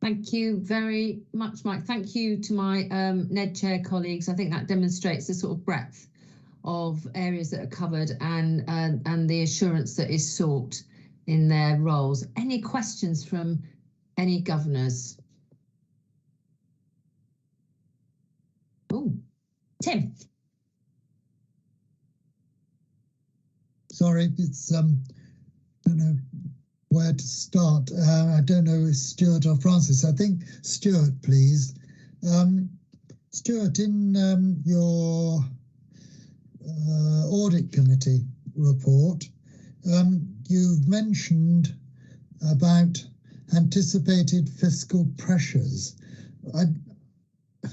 Thank you very much, Mike. Thank you to my NED chair colleagues. I think that demonstrates the sort of breadth of areas that are covered and the assurance that is sought in their roles. Any questions from any governors? Oh, Tim. Sorry, it's I don't know where to start. I don't know if Stuart or Francis. I think Stuart, please. Stuart, in your audit committee report, you've mentioned about anticipated fiscal pressures. I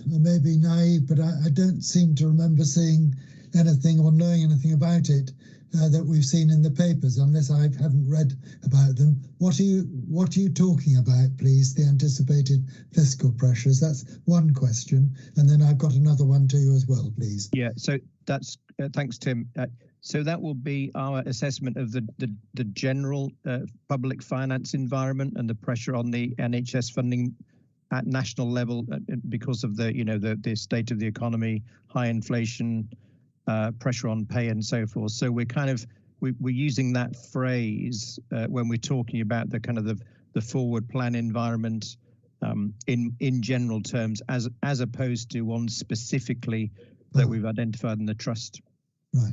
may be naive, but I don't seem to remember seeing anything or knowing anything about it that we've seen in the papers, unless I haven't read about them. What are you talking about, please? The anticipated fiscal pressures. That's one question, and then I've got another one to you as well, please. Yeah. So that's thanks, Tim. So that will be our assessment of the general public finance environment and the pressure on the NHS funding at national level because of the state of the economy, high inflation, pressure on pay and so forth. So we're using that phrase when we're talking about the kind of the forward plan environment in general terms, as opposed to one specifically that we've identified in the trust. Right.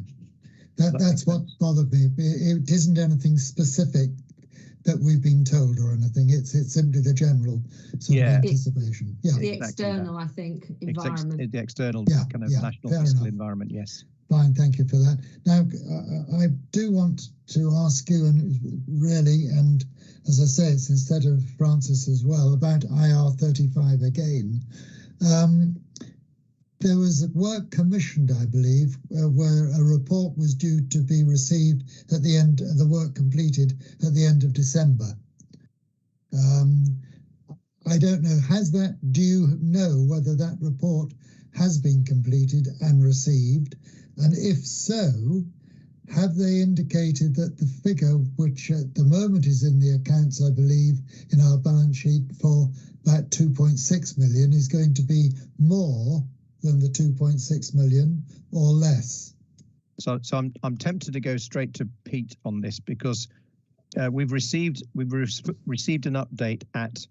That's what bothered me. It isn't anything specific that we've been told or anything. It's simply the general sort of anticipation. The external, I think, environment. The external kind of national fiscal environment, yes. Fine, thank you for that. Now, I do want to ask you, and really, and as I say, it's instead of Francis as well, about IR35 again. there was work commissioned, I believe, where a report was due to be received at the end, the work completed at the end of December. I don't know, do you know whether that report has been completed and received? And if so, have they indicated that the figure, which at the moment is in the accounts, I believe, in our balance sheet for about 2.6 million, is going to be more than the 2.6 million or less? So I'm tempted to go straight to Pete on this, because we've received an update at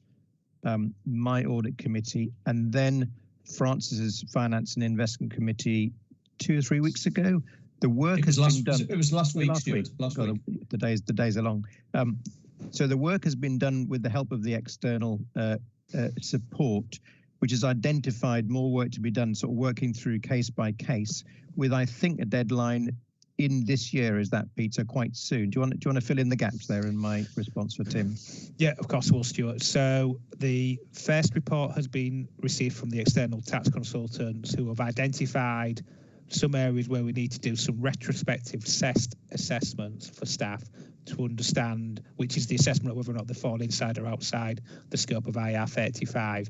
my audit committee, and then Francis's finance and investment committee 2 or 3 weeks ago. The work has been done. It was last week, Stuart. Last week. The days are long. So the work has been done with the help of the external support, which has identified more work to be done, sort of working through case by case, with, I think, a deadline in this year. Is that, Pete? So quite soon. Do you want to fill in the gaps there in my response for Tim? Yeah, of course, will, Stuart. So the first report has been received from the external tax consultants, who have identified some areas where we need to do some retrospective assessments for staff to understand, which is the assessment of whether or not they fall inside or outside the scope of IR 35.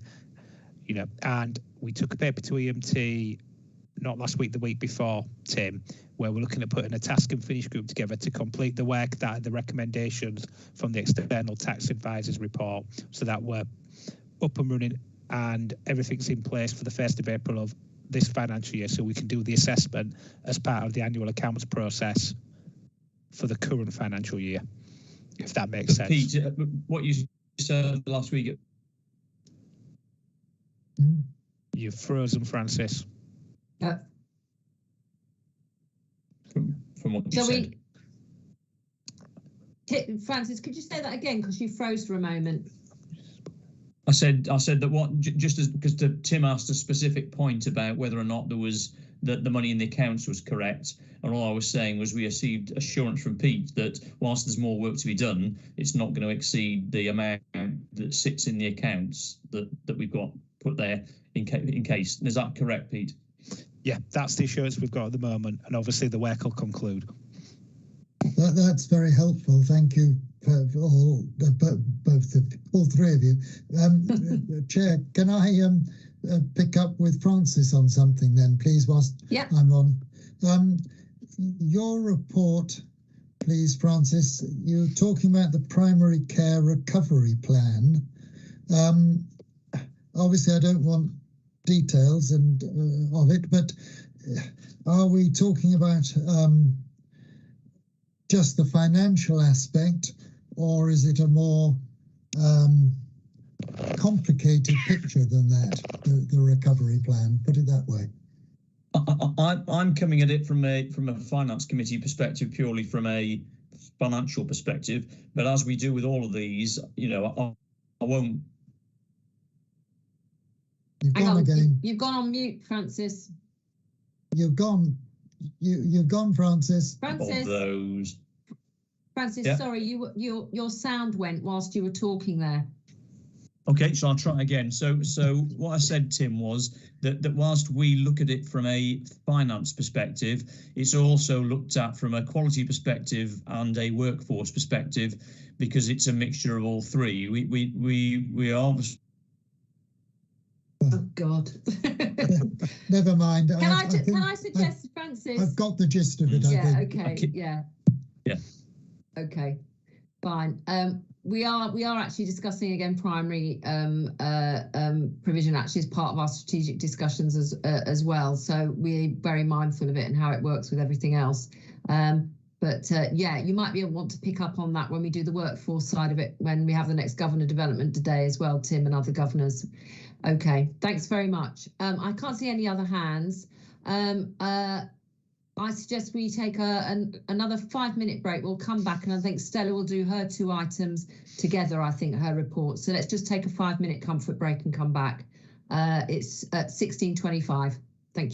You know, and we took a paper to EMT, not last week, the week before, Tim, where we're looking at putting a task and finish group together to complete the work, that the recommendations from the external tax advisors report, so that we're up and running and everything's in place for the 1st of April of this financial year, so we can do the assessment as part of the annual accounts process for the current financial year, if that makes sense. Pete, what you said last week. You've frozen, Francis. From what you said. Francis, could you say that again, because you froze for a moment? I said that because Tim asked a specific point about whether or not there was that the money in the accounts was correct, and all I was saying was we received assurance from Pete that whilst there's more work to be done, it's not going to exceed the amount that sits in the accounts that we've got put there in case. Is that correct, Pete? Yeah, that's the assurance we've got at the moment, and obviously the work will conclude. That's very helpful. Thank you for all three of you. Chair, can I pick up with Francis on something then, please, whilst I'm on? Your report, please, Francis, you're talking about the primary care recovery plan. Obviously, I don't want details of it, but are we talking about just the financial aspect, or is it a more complicated picture than that, the recovery plan? Put it that way. I'm coming at it from a finance committee perspective, purely from a financial perspective. But as we do with all of these, you know, I won't. You've gone again. You've gone on mute, Francis. You've gone, Francis. Francis. Of those. Francis, yeah. Sorry, your sound went whilst you were talking there. Okay, so I'll try again. So what I said, Tim, was that whilst we look at it from a finance perspective, it's also looked at from a quality perspective and a workforce perspective, because it's a mixture of all three. We are obviously. Oh God. Never mind. Can I suggest, Francis? I've got the gist of it. Yeah. I think. Okay. Yeah. Yeah. Okay. Fine. We are actually discussing again primary provision actually as part of our strategic discussions as well. So we're very mindful of it and how it works with everything else. But yeah, you might want to pick up on that when we do the workforce side of it, when we have the next governor development today as well, Tim, and other governors. Okay, thanks very much. I can't see any other hands. I suggest we take another 5-minute break. We'll come back, and I think Stella will do her 2 items together, I think, her report. So let's just take a 5-minute comfort break and come back. It's at 16:25. Thank you.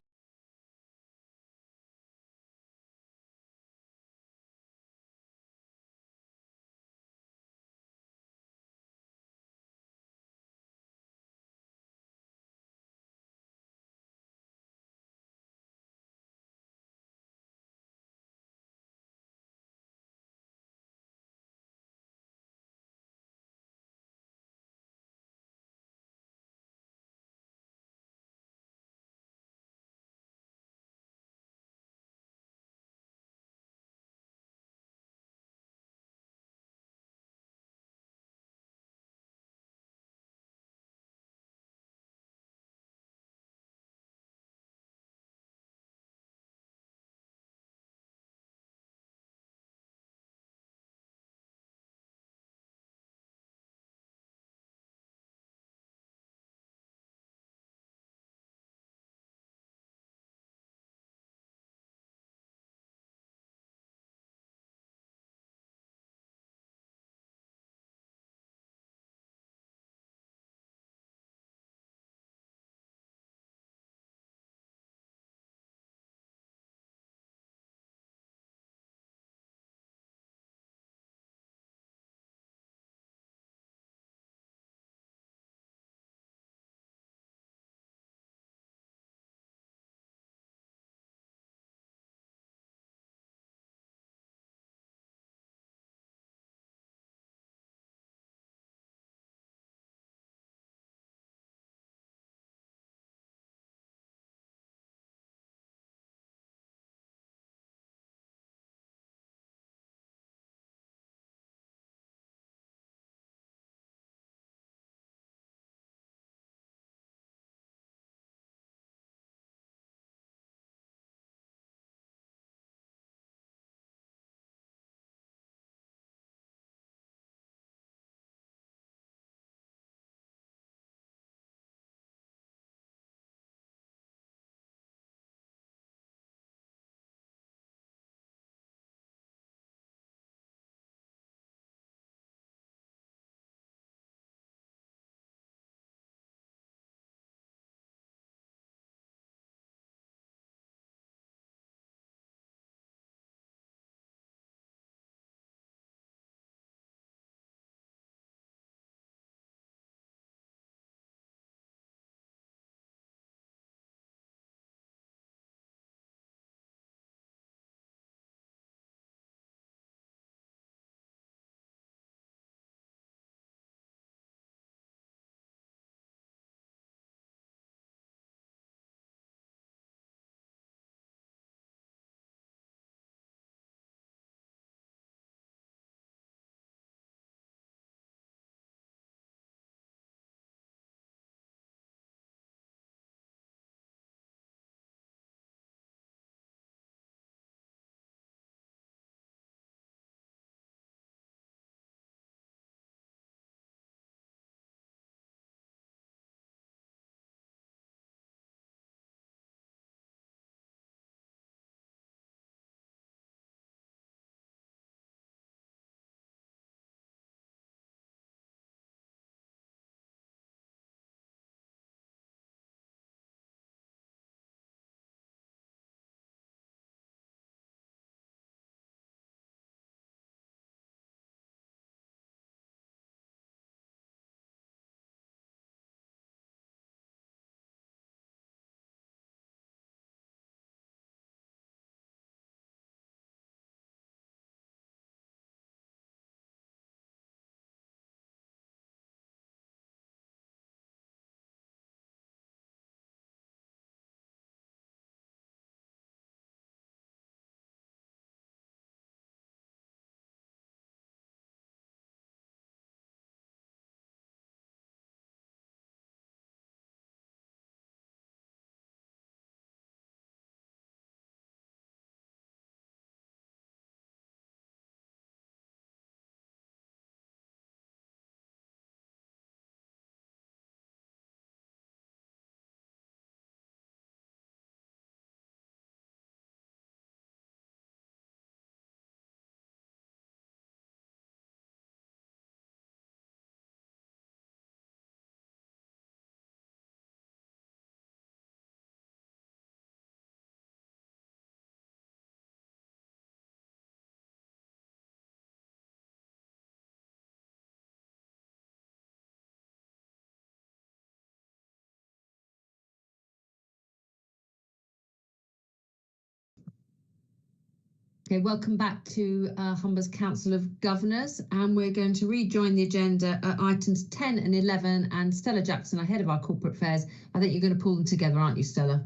Okay, welcome back to Humber's Council of Governors, and we're going to rejoin the agenda at items 10 and 11, and Stella Jackson, ahead of our corporate affairs. I think you're going to pull them together, aren't you, Stella?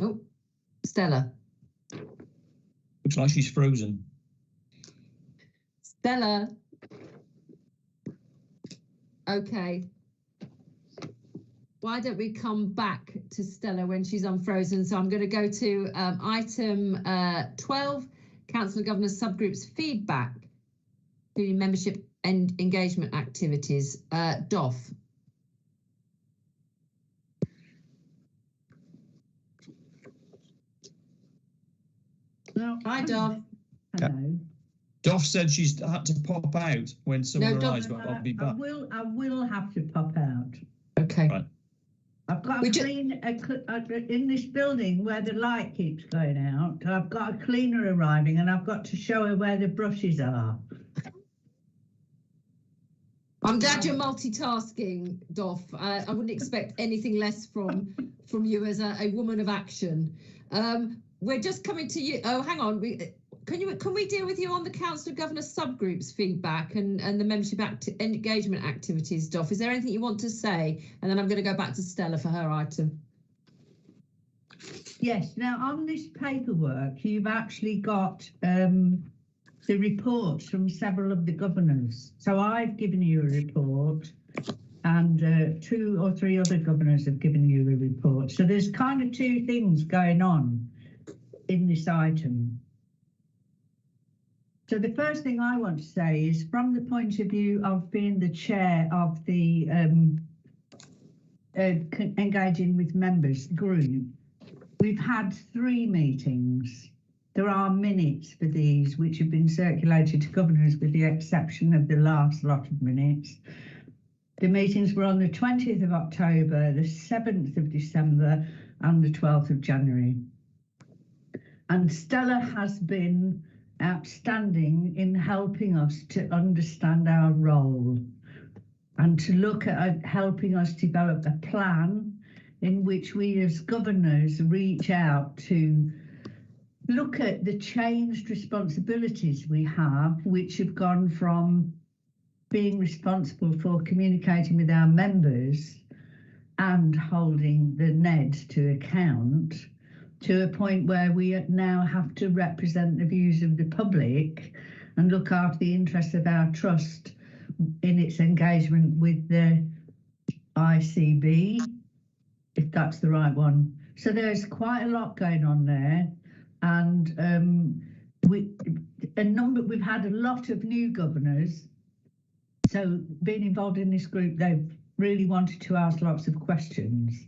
Oh, Stella. Looks like she's frozen. Stella. Okay. Why don't we come back to Stella when she's unfrozen? So I'm going to go to item 12, Council of Governors subgroups feedback to membership and engagement activities. Doff. No, hi, Doff. Hello. Doff said she's had to pop out when someone arrives, but I'll be back. I will have to pop out. Okay. Right. I've got in this building where the light keeps going out. I've got a cleaner arriving, and I've got to show her where the brushes are. I'm glad you're multitasking, Doff. I wouldn't expect anything less from you as a woman of action. We're just coming to you. Oh, hang on. Can we deal with you on the Council of Governors subgroups feedback and the membership engagement activities, Doff? Is there anything you want to say? And then I'm going to go back to Stella for her item. Yes. Now, on this paperwork, you've actually got the reports from several of the governors. So I've given you a report, and 2 or 3 other governors have given you a report. So there's kind of 2 things going on in this item. So the first thing I want to say is, from the point of view of being the chair of the engaging with members group, we've had 3 meetings. There are minutes for these which have been circulated to governors, with the exception of the last lot of minutes. The meetings were on the 20th of October, the 7th of December, and the 12th of January. And Stella has been outstanding in helping us to understand our role and to look at helping us develop a plan in which we as governors reach out to look at the changed responsibilities we have, which have gone from being responsible for communicating with our members and holding the NED to account, to a point where we now have to represent the views of the public and look after the interests of our trust in its engagement with the ICB, if that's the right one. So there's quite a lot going on there, and we've had a lot of new governors. So being involved in this group, they've really wanted to ask lots of questions.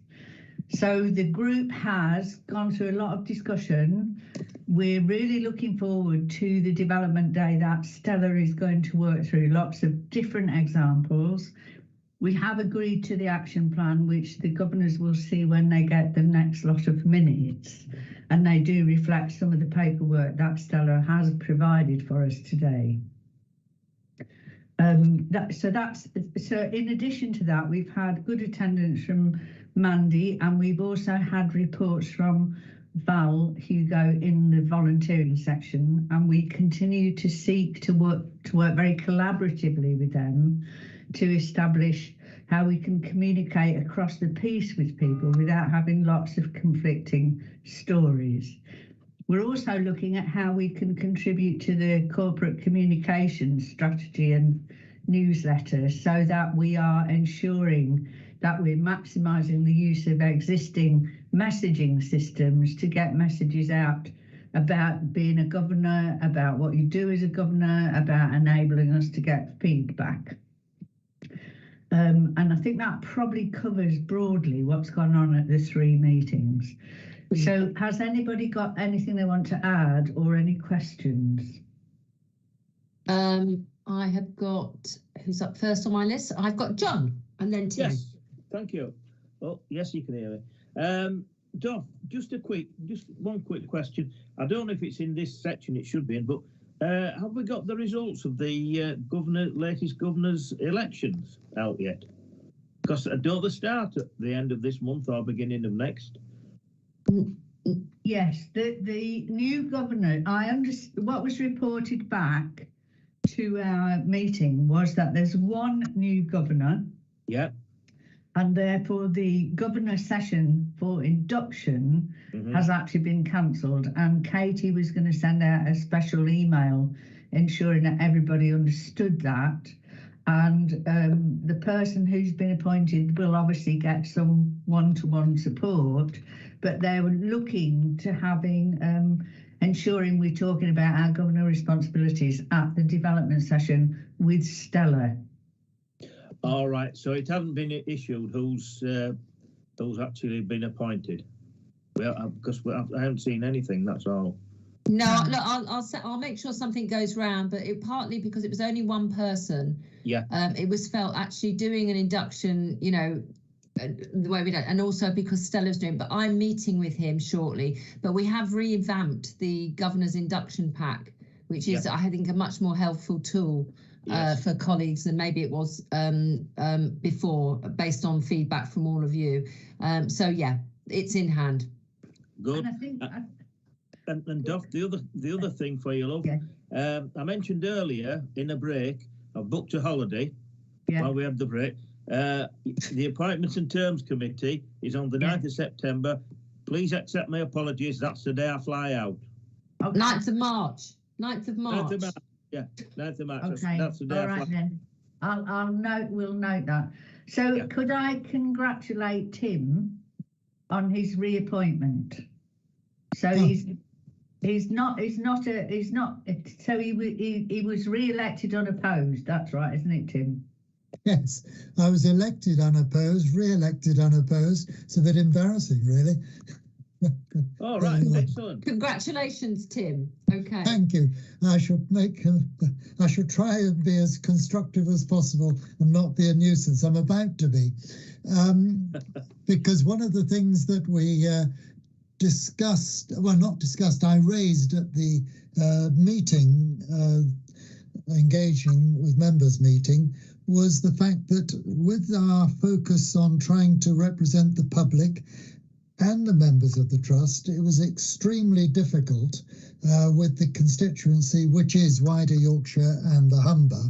So the group has gone through a lot of discussion. We're really looking forward to the development day that Stella is going to work through lots of different examples. We have agreed to the action plan, which the governors will see when they get the next lot of minutes, and they do reflect some of the paperwork that Stella has provided for us today. So in addition to that, we've had good attendance from Mandy, and we've also had reports from Val Hugo in the volunteering section, and we continue to seek to work very collaboratively with them to establish how we can communicate across the piece with people without having lots of conflicting stories. We're also looking at how we can contribute to the corporate communication strategy and newsletter, so that we are ensuring that we're maximising the use of existing messaging systems to get messages out about being a governor, about what you do as a governor, about enabling us to get feedback. And I think that probably covers broadly what's gone on at the 3 meetings. So has anybody got anything they want to add or any questions? I have got, who's up first on my list? I've got John, and then Tim. Yes, thank you. Oh, yes, you can hear me. Doff, just one quick question. I don't know if it's in this section, it should be in, but have we got the results of the latest governor's elections out yet? Because don't they start at the end of this month or beginning of next? Yes, the new governor, I understand what was reported back to our meeting was that there's one new governor. Yeah. And therefore the governor session for induction has actually been cancelled, and Katie was going to send out a special email ensuring that everybody understood that, and the person who's been appointed will obviously get some one-to-one support, but they were looking to having ensuring we're talking about our governor responsibilities at the development session with Stella. All right, so it hasn't been issued who's actually been appointed. Well, because I haven't seen anything. That's all. No, look, I'll make sure something goes round, but it partly because it was only one person. Yeah. It was felt actually doing an induction, you know, the way we do, and also because Stella's doing. But I'm meeting with him shortly. But we have revamped the governor's induction pack, which is, I think, a much more helpful tool. Yes. For colleagues than maybe it was before, based on feedback from all of you. So yeah, it's in hand. Good. And I think, and Duff, the other thing for you, love. Yeah. I mentioned earlier in a break, I've booked a holiday while we have the break. The Appointments and Terms Committee is on the 9th of September. Please accept my apologies. That's the day I fly out. Okay. 9th of March. 9th of March. 9th of March. Yeah, 9th of March. Okay. That's the day. All right then. We'll note that. So could I congratulate Tim on his reappointment? So he's not. So he was re-elected unopposed. That's right, isn't it, Tim? Yes, I was elected unopposed, re-elected unopposed. It's a bit embarrassing, really. All right, excellent. Congratulations, Tim. Okay. Thank you. I shall try and be as constructive as possible and not be a nuisance. I'm about to be, because one of the things that we discussed, well, not discussed, I raised at the meeting, engaging with members meeting, was the fact that with our focus on trying to represent the public and the members of the trust, it was extremely difficult with the constituency, which is wider Yorkshire and the Humber,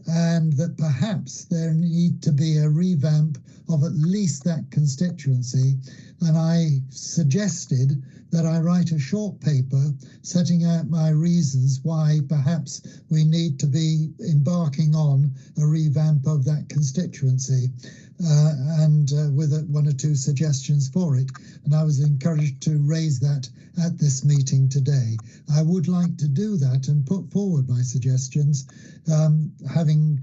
and that perhaps there need to be a revamp of at least that constituency. And I suggested that I write a short paper setting out my reasons why perhaps we need to be embarking on a revamp of that constituency. And with one or two suggestions for it. And I was encouraged to raise that at this meeting today. I would like to do that and put forward my suggestions, having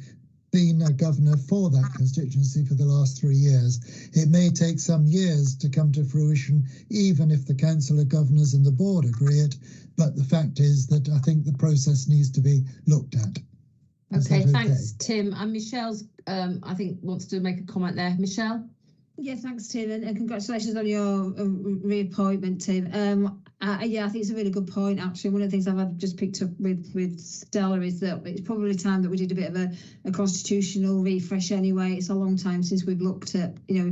been a governor for that constituency for the last 3 years. It may take some years to come to fruition, even if the Council of Governors and the board agree it. But the fact is that I think the process needs to be looked at. Okay, thanks, Tim. And Michelle's, I think, wants to make a comment there. Michelle? Yeah, thanks, Tim, and congratulations on your reappointment, Tim. Yeah, I think it's a really good point, actually. One of the things I've just picked up with Stella is that it's probably time that we did a bit of a constitutional refresh anyway. It's a long time since we've looked at, the,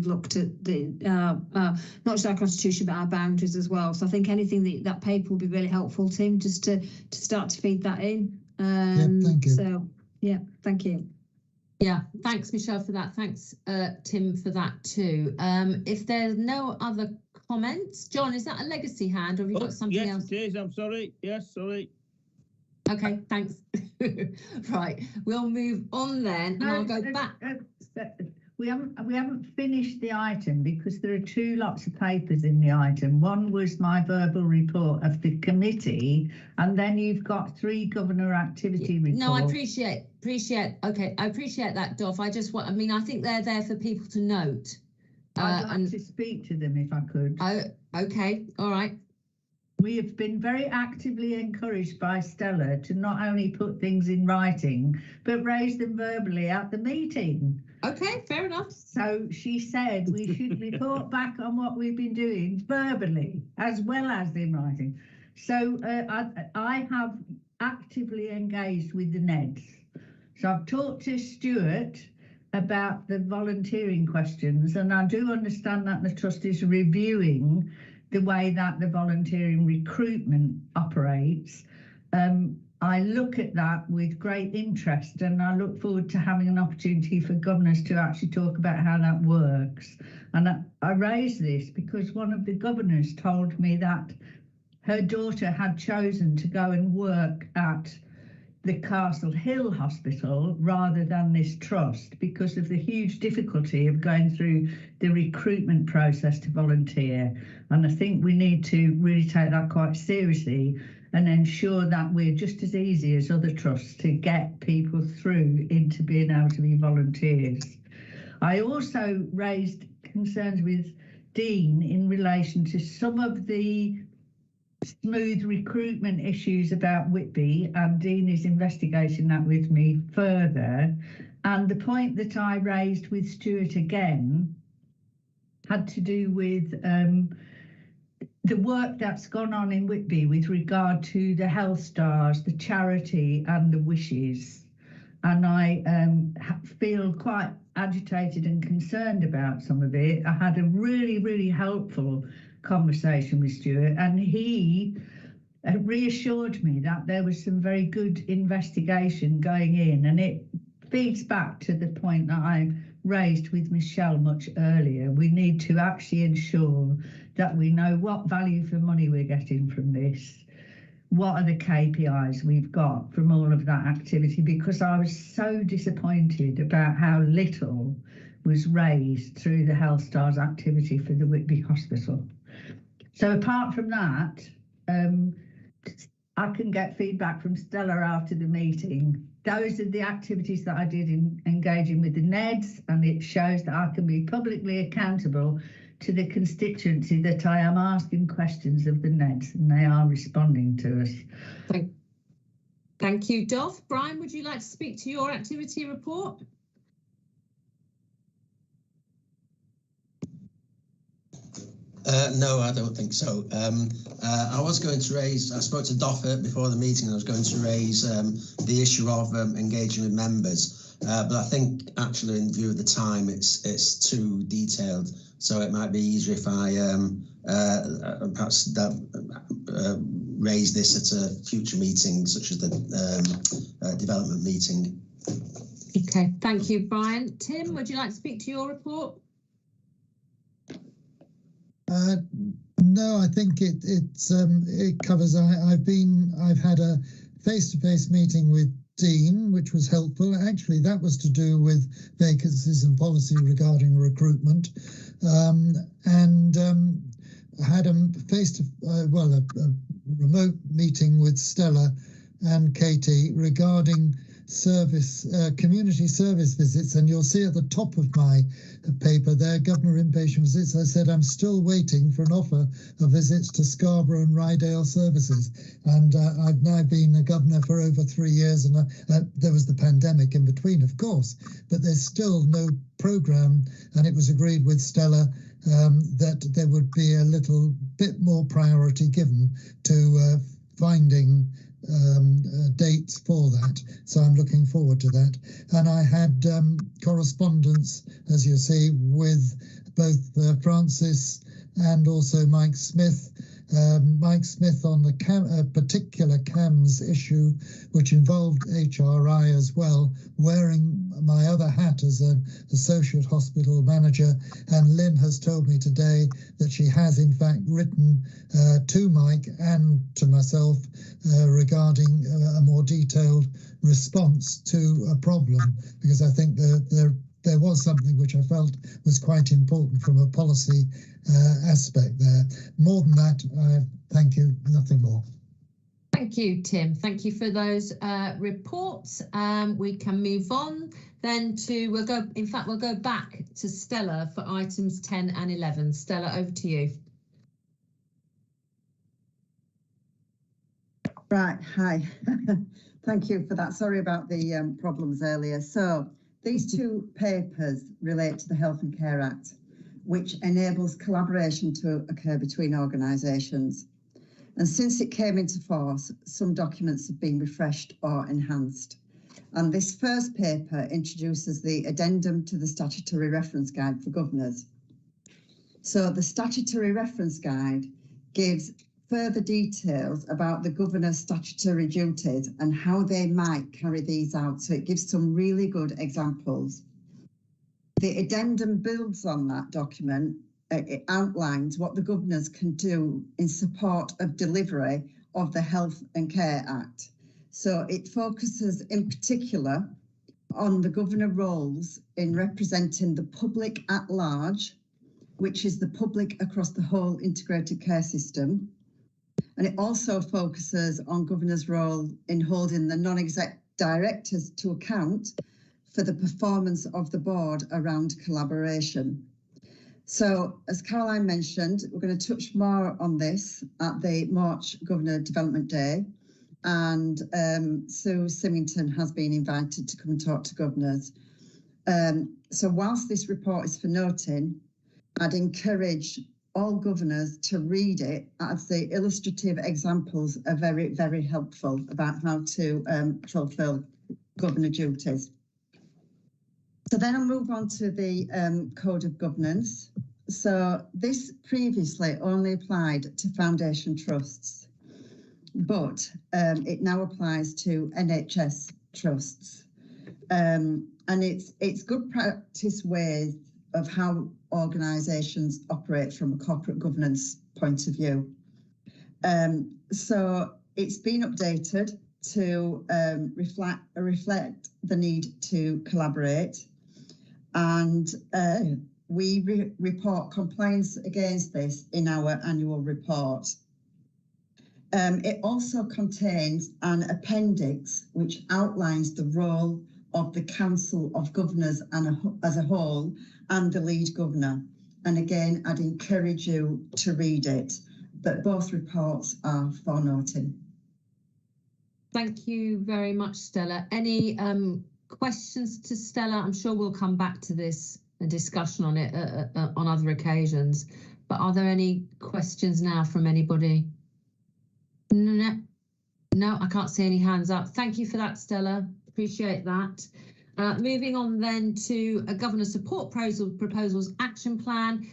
not just our constitution, but our boundaries as well. So I think anything that paper will be really helpful, Tim, just to start to feed that in. Thank you. So, yeah, thank you. Yeah, thanks, Michelle, for that. Thanks, Tim, for that too. If there's no other comments, John, is that a legacy hand or have you got something else? Yes, it is. I'm sorry. Yes, sorry. Okay, thanks. Right, we'll move on then, and I'll go back. We haven't finished the item because there are 2 lots of papers in the item. One was my verbal report of the committee, and then you've got 3 governor activity reports. No, I appreciate. Okay, I appreciate that, Dov. I think they're there for people to note. I'd like to speak to them if I could. Oh, okay, all right. We have been very actively encouraged by Stella to not only put things in writing, but raise them verbally at the meeting. Okay, fair enough. So she said we should report back on what we've been doing verbally as well as in writing. So I have actively engaged with the NEDs. So I've talked to Stuart about the volunteering questions, and I do understand that the trust is reviewing the way that the volunteering recruitment operates. I look at that with great interest, and I look forward to having an opportunity for governors to actually talk about how that works. And I raise this because one of the governors told me that her daughter had chosen to go and work at the Castle Hill Hospital rather than this trust because of the huge difficulty of going through the recruitment process to volunteer. And I think we need to really take that quite seriously and ensure that we're just as easy as other trusts to get people through into being able to be volunteers. I also raised concerns with Dean in relation to some of the smooth recruitment issues about Whitby, and Dean is investigating that with me further. And the point that I raised with Stuart again had to do with the work that's gone on in Whitby with regard to the Health Stars, the charity and the wishes. And I feel quite agitated and concerned about some of it. I had a really, really helpful conversation with Stuart, and he reassured me that there was some very good investigation going in, and it feeds back to the point that I raised with Michelle much earlier. We need to actually ensure that we know what value for money we're getting from this. What are the KPIs we've got from all of that activity? Because I was so disappointed about how little was raised through the Health Stars activity for the Whitby Hospital. So apart from that, I can get feedback from Stella after the meeting. Those are the activities that I did in engaging with the NEDs, and it shows that I can be publicly accountable to the constituency that I am asking questions of the NEDs, and they are responding to us. Thank you, Dov. Brian, would you like to speak to your activity report? No, I don't think so. I was going to raise, I spoke to Doffert before the meeting, and I was going to raise the issue of engaging with members. But I think actually in view of the time, it's too detailed. So it might be easier if I perhaps raise this at a future meeting, such as the development meeting. Okay, thank you, Brian. Tim, would you like to speak to your report? No, I think it covers. I've had a face-to-face meeting with Dean, which was helpful. Actually, that was to do with vacancies and policy regarding recruitment, and I had a a remote meeting with Stella and Katie regarding community service visits, and you'll see at the top of my paper there, governor inpatient visits. I said I'm still waiting for an offer of visits to Scarborough and Rydale services, and I've now been a governor for over 3 years, and there was the pandemic in between, of course, but there's still no programme, and it was agreed with Stella that there would be a little bit more priority given to finding dates for that, so I'm looking forward to that. And I had correspondence, as you see, with both Francis and also Mike Smith. Mike Smith on the particular CAMS issue, which involved HRI as well, wearing my other hat as an associate hospital manager. And Lynn has told me today that she has in fact written to Mike and to myself regarding a more detailed response to a problem, because I think there was something which I felt was quite important from a policy aspect there. More than that, thank you, nothing more. Thank you, Tim. Thank you for those reports. We can move on then to, we'll go back to Stella for items 10 and 11. Stella, over to you. Right, hi. Thank you for that. Sorry about the problems earlier. So these two papers relate to the Health and Care Act, which enables collaboration to occur between organisations. And since it came into force, some documents have been refreshed or enhanced. And this first paper introduces the addendum to the statutory reference guide for governors. So the statutory reference guide gives further details about the governor's statutory duties and how they might carry these out. So it gives some really good examples. The addendum builds on that document. It outlines what the governors can do in support of delivery of the Health and Care Act. So it focuses in particular on the governor roles in representing the public at large, which is the public across the whole integrated care system. And it also focuses on governor's role in holding the non-exec directors to account for the performance of the board around collaboration. So, as Caroline mentioned, we're going to touch more on this at the March Governor Development Day, and Sue Symington has been invited to come and talk to governors. So whilst this report is for noting, I'd encourage all governors to read it, as the illustrative examples are very, very helpful about how to fulfil governor duties. So then I'll move on to the Code of Governance. So this previously only applied to foundation trusts, but it now applies to NHS trusts. And it's good practice ways of how organisations operate from a corporate governance point of view. So it's been updated to reflect the need to collaborate, and we report compliance against this in our annual report. It also contains an appendix which outlines the role of the Council of Governors as a whole and the lead governor. And again, I'd encourage you to read it, but both reports are for noting. Thank you very much, Stella. Any questions to Stella? I'm sure we'll come back to this discussion on it on other occasions, but are there any questions now from anybody? No, I can't see any hands up. Thank you for that, Stella. Appreciate that. Moving on then to a governor support proposals action plan.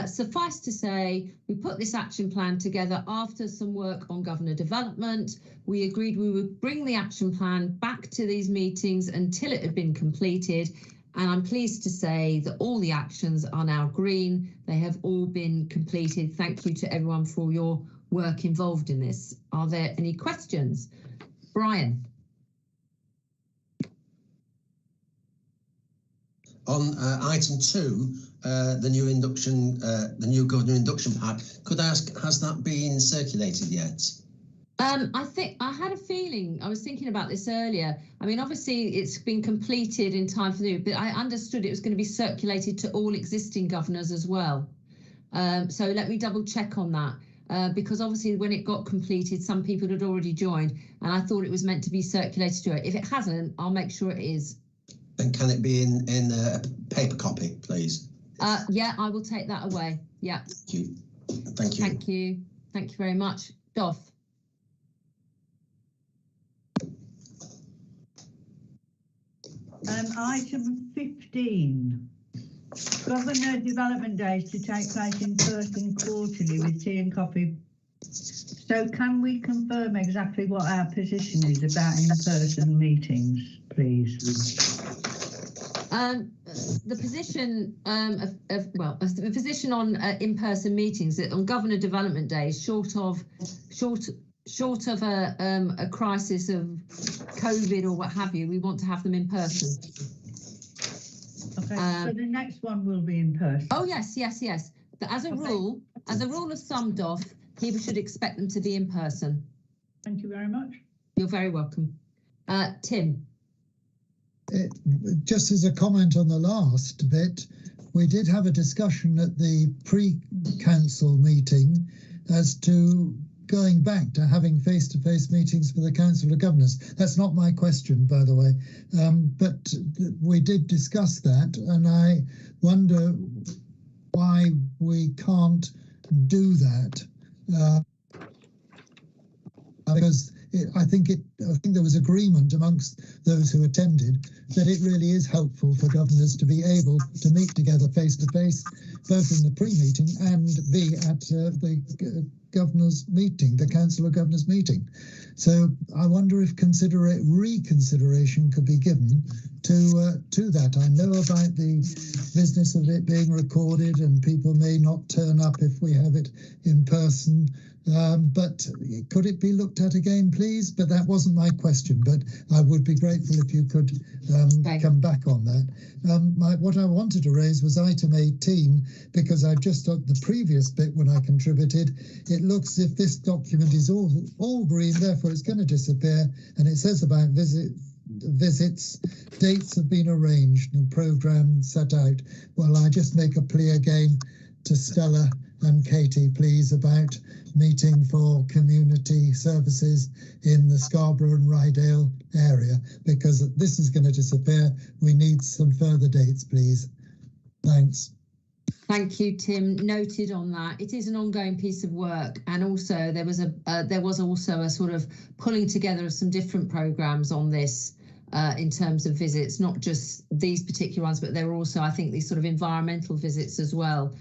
Suffice to say, we put this action plan together after some work on governor development. We agreed we would bring the action plan back to these meetings until it had been completed. And I'm pleased to say that all the actions are now green. They have all been completed. Thank you to everyone for your work involved in this. Are there any questions? Brian. On item 2, the new governor induction pack, could I ask, has that been circulated yet? I think I had a feeling, I was thinking about this earlier. I mean, obviously it's been completed in time for the, but I understood it was going to be circulated to all existing governors as well. So let me double check on that, because obviously when it got completed, some people had already joined, and I thought it was meant to be circulated to it. If it hasn't, I'll make sure it is. And can it be in a paper copy, please? Yeah, I will take that away. Yeah. Thank you. Thank you. Thank you. Thank you very much. Doff. Item 15. Governor development days to take place in person quarterly with tea and coffee. So can we confirm exactly what our position is about in-person meetings, please? The position the position on in-person meetings on governor development days, short of a crisis of COVID or what have you, we want to have them in person. Okay, so the next one will be in person. Oh yes. But as a rule of thumb, Doff, people should expect them to be in person. Thank you very much. You're very welcome. Tim. Just as a comment on the last bit, we did have a discussion at the pre-council meeting as to going back to having face-to-face meetings for the Council of Governors. That's not my question, by the way, but we did discuss that, and I wonder why we can't do that. Because I think there was agreement amongst those who attended that it really is helpful for governors to be able to meet together face to face, both in the pre-meeting and be at the governors' meeting, the Council of Governors meeting. So I wonder if reconsideration could be given to that. I know about the business of it being recorded and people may not turn up if we have it in person, but could it be looked at again, please? But that wasn't my question, but I would be grateful if you could come back on that. What I wanted to raise was item 18, because I just got the previous bit when I contributed. It looks as if this document is all green, therefore it's going to disappear, and it says about visits, dates have been arranged and programme set out. Well, I just make a plea again to Stella and Katie, please, about meeting for community services in the Scarborough and Rydale area, because this is going to disappear. We need some further dates, please. Thanks. Thank you, Tim. Noted on that. It is an ongoing piece of work, and also there was also a sort of pulling together of some different programmes on this in terms of visits, not just these particular ones, but there were also, I think, these sort of environmental visits as well,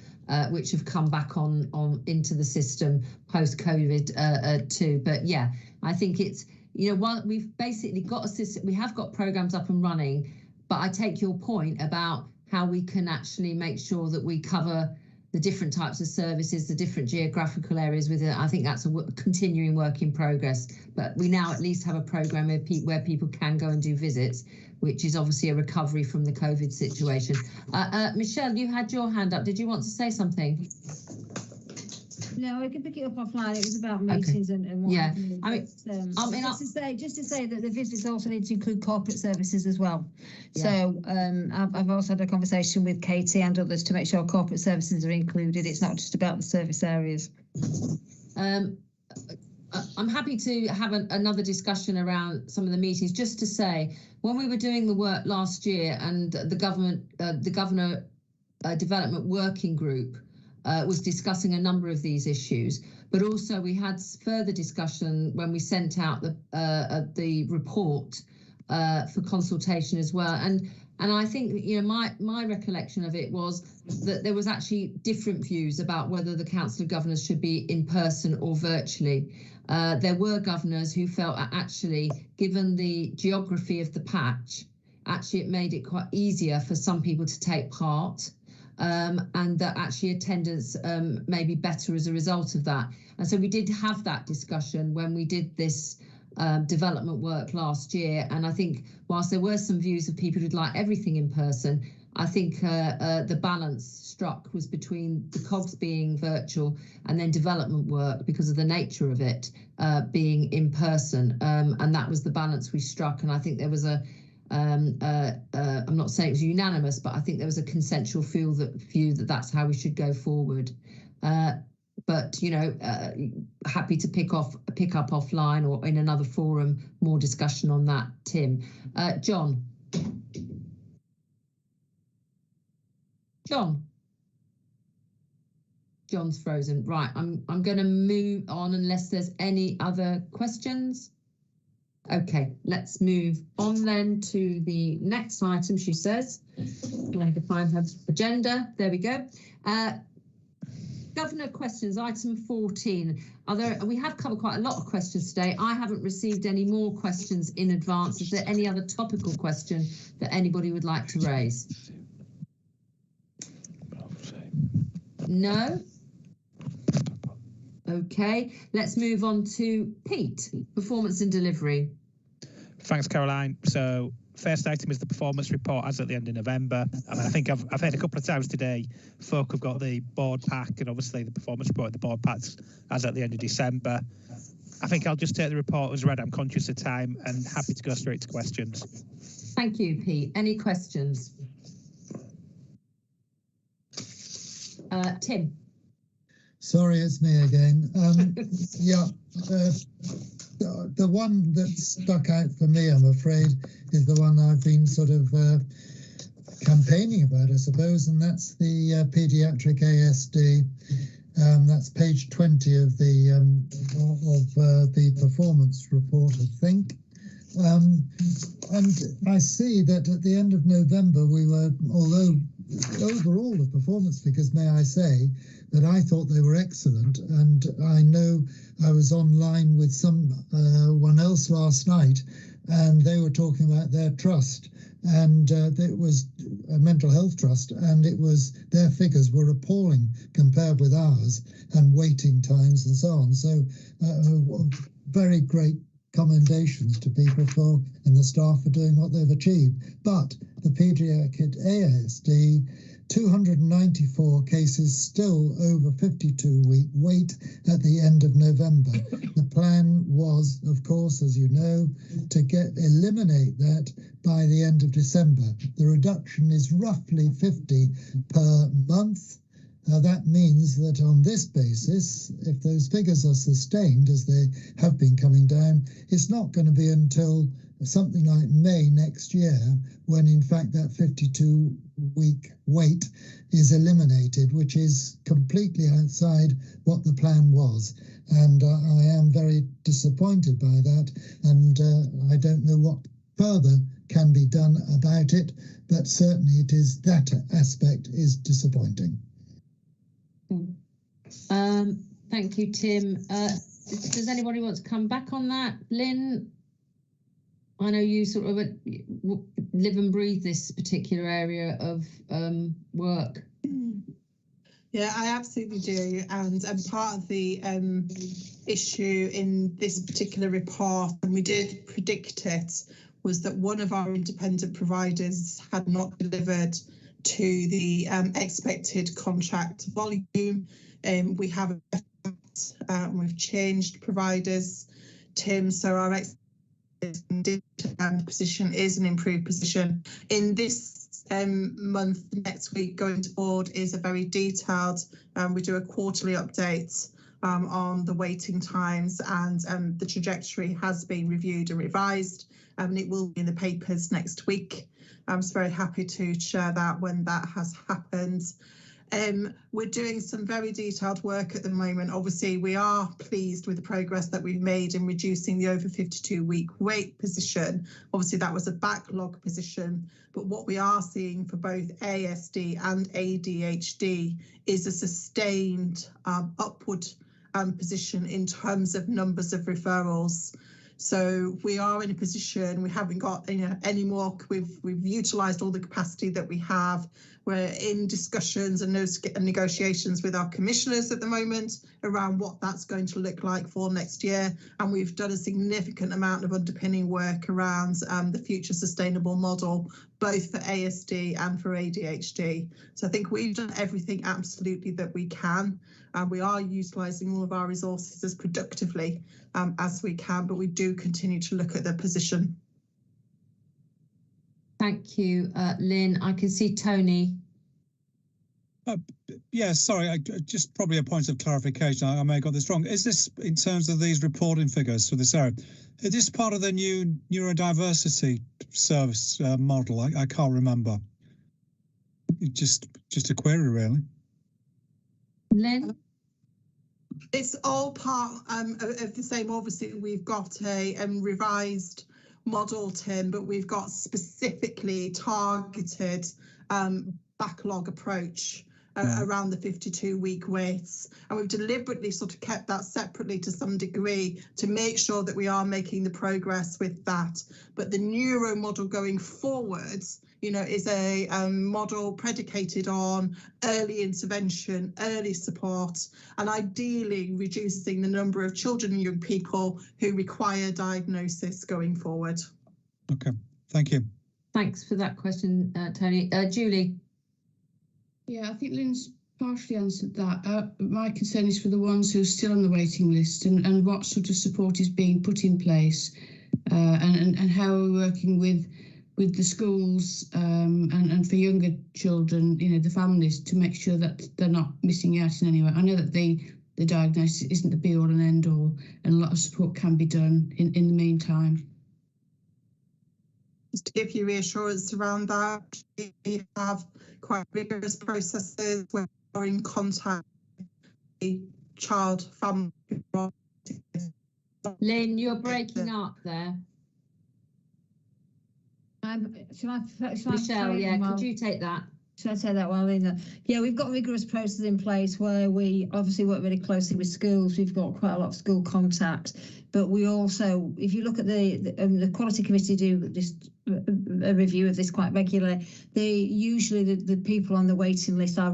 which have come back on into the system post-COVID too. But yeah, I think it's, while we've basically got a system, we have got programmes up and running, but I take your point about how we can actually make sure that we cover the different types of services, the different geographical areas with it. I think that's a continuing work in progress, but we now at least have a programme where people can go and do visits, which is obviously a recovery from the COVID situation. Michelle, you had your hand up. Did you want to say something? No, we can pick it up offline. It was about meetings and what. Yeah, just to say that the visits also need to include corporate services as well. Yeah. So I've also had a conversation with Katie and others to make sure corporate services are included. It's not just about the service areas. I'm happy to have another discussion around some of the meetings. Just to say, when we were doing the work last year, and the governor development working group was discussing a number of these issues, but also we had further discussion when we sent out the report for consultation as well. And I think, my recollection of it was that there was actually different views about whether the Council of Governors should be in person or virtually. There were governors who felt that actually, given the geography of the patch, actually it made it quite easier for some people to take part. And that actually attendance may be better as a result of that. And so we did have that discussion when we did this development work last year. And I think whilst there were some views of people who'd like everything in person, I think the balance struck was between the COGS being virtual and then development work, because of the nature of it, being in person. And that was the balance we struck. And I think there was I'm not saying it was unanimous, but I think there was a consensual view that that's how we should go forward. But happy to pick up offline or in another forum more discussion on that. Tim, John's frozen. Right, I'm going to move on unless there's any other questions. Okay, let's move on then to the next item, she says. I can find her agenda. There we go. Governor questions, item 14. We have covered quite a lot of questions today. I haven't received any more questions in advance. Is there any other topical question that anybody would like to raise? No? Okay, let's move on to Pete, performance and delivery. Thanks, Caroline. So first item is the performance report as at the end of November. I mean, I think I've heard a couple of times today, folk have got the board pack and obviously the performance report of the board packs as at the end of December. I think I'll just take the report as read. I'm conscious of time and happy to go straight to questions. Thank you, Pete. Any questions? Tim. Sorry, it's me again. Yeah, the one that stuck out for me, I'm afraid, is the one I've been sort of campaigning about, I suppose, and that's the paediatric ASD. That's page 20 of the performance report, I think. And I see that at the end of November, we were, although overall the performance figures, may I say, that I thought they were excellent. And I know I was online with someone else last night, and they were talking about their trust. And it was a mental health trust, and it was their figures were appalling compared with ours, and waiting times and so on. So very great commendations to people and the staff for doing what they've achieved. But the paediatric ASD, 294 cases still over 52-week wait at the end of November. The plan was, of course, as you know, to eliminate that by the end of December. The reduction is roughly 50 per month. That means that on this basis, if those figures are sustained as they have been coming down, it's not going to be until something like May next year when in fact that 52-week wait is eliminated, which is completely outside what the plan was. And I am very disappointed by that, and I don't know what further can be done about it, but certainly it is, that aspect is disappointing. Thank you, Tim. Does anybody want to come back on that? Lynn, I know you sort of live and breathe this particular area of work. Yeah, I absolutely do. And part of the issue in this particular report, and we did predict it, was that one of our independent providers had not delivered to the expected contract volume. We have we've changed providers, Tim, so our position is an improved position. In this month, next week, going to board is a very detailed, we do a quarterly update on the waiting times, and the trajectory has been reviewed and revised, and it will be in the papers next week. I'm just very happy to share that when that has happened. We're doing some very detailed work at the moment. Obviously, we are pleased with the progress that we've made in reducing the over 52-week wait position. Obviously, that was a backlog position, but what we are seeing for both ASD and ADHD is a sustained upward position in terms of numbers of referrals. So we are in a position, we haven't got any more, we've utilised all the capacity that we have. We're in discussions and negotiations with our commissioners at the moment around what that's going to look like for next year. And we've done a significant amount of underpinning work around the future sustainable model, both for ASD and for ADHD. So I think we've done everything absolutely that we can. We are utilising all of our resources as productively as we can, but we do continue to look at the position. Thank you, Lynn. I can see Tony. Yeah, sorry, just probably a point of clarification. I may have got this wrong. Is this, in terms of these reporting figures for this area, is this part of the new neurodiversity service model? I can't remember. Just a query, really. Lynn? It's all part of the same. Obviously, we've got a revised model, Tim, but we've got specifically targeted backlog approach around the 52-week waits, and we've deliberately sort of kept that separately to some degree to make sure that we are making the progress with that. But the neuro model going forwards, is a model predicated on early intervention, early support, and ideally reducing the number of children and young people who require diagnosis going forward. Okay, thank you. Thanks for that question, Tony. Julie? Yeah, I think Lynn's partially answered that. My concern is for the ones who are still on the waiting list, and what sort of support is being put in place, and how we're working with the schools and for younger children, the families, to make sure that they're not missing out in any way. I know that the diagnosis isn't the be all and end all, and a lot of support can be done in the meantime. Just to give you reassurance around that, we have quite rigorous processes. We're in contact child family. Lynn, you're breaking up there. Michelle, yeah, could you take that? Should I say that while in there? Yeah, we've got a rigorous process in place where we obviously work really closely with schools. We've got quite a lot of school contact, but we also, if you look at the quality committee do just a review of this quite regularly. They usually the people on the waiting list are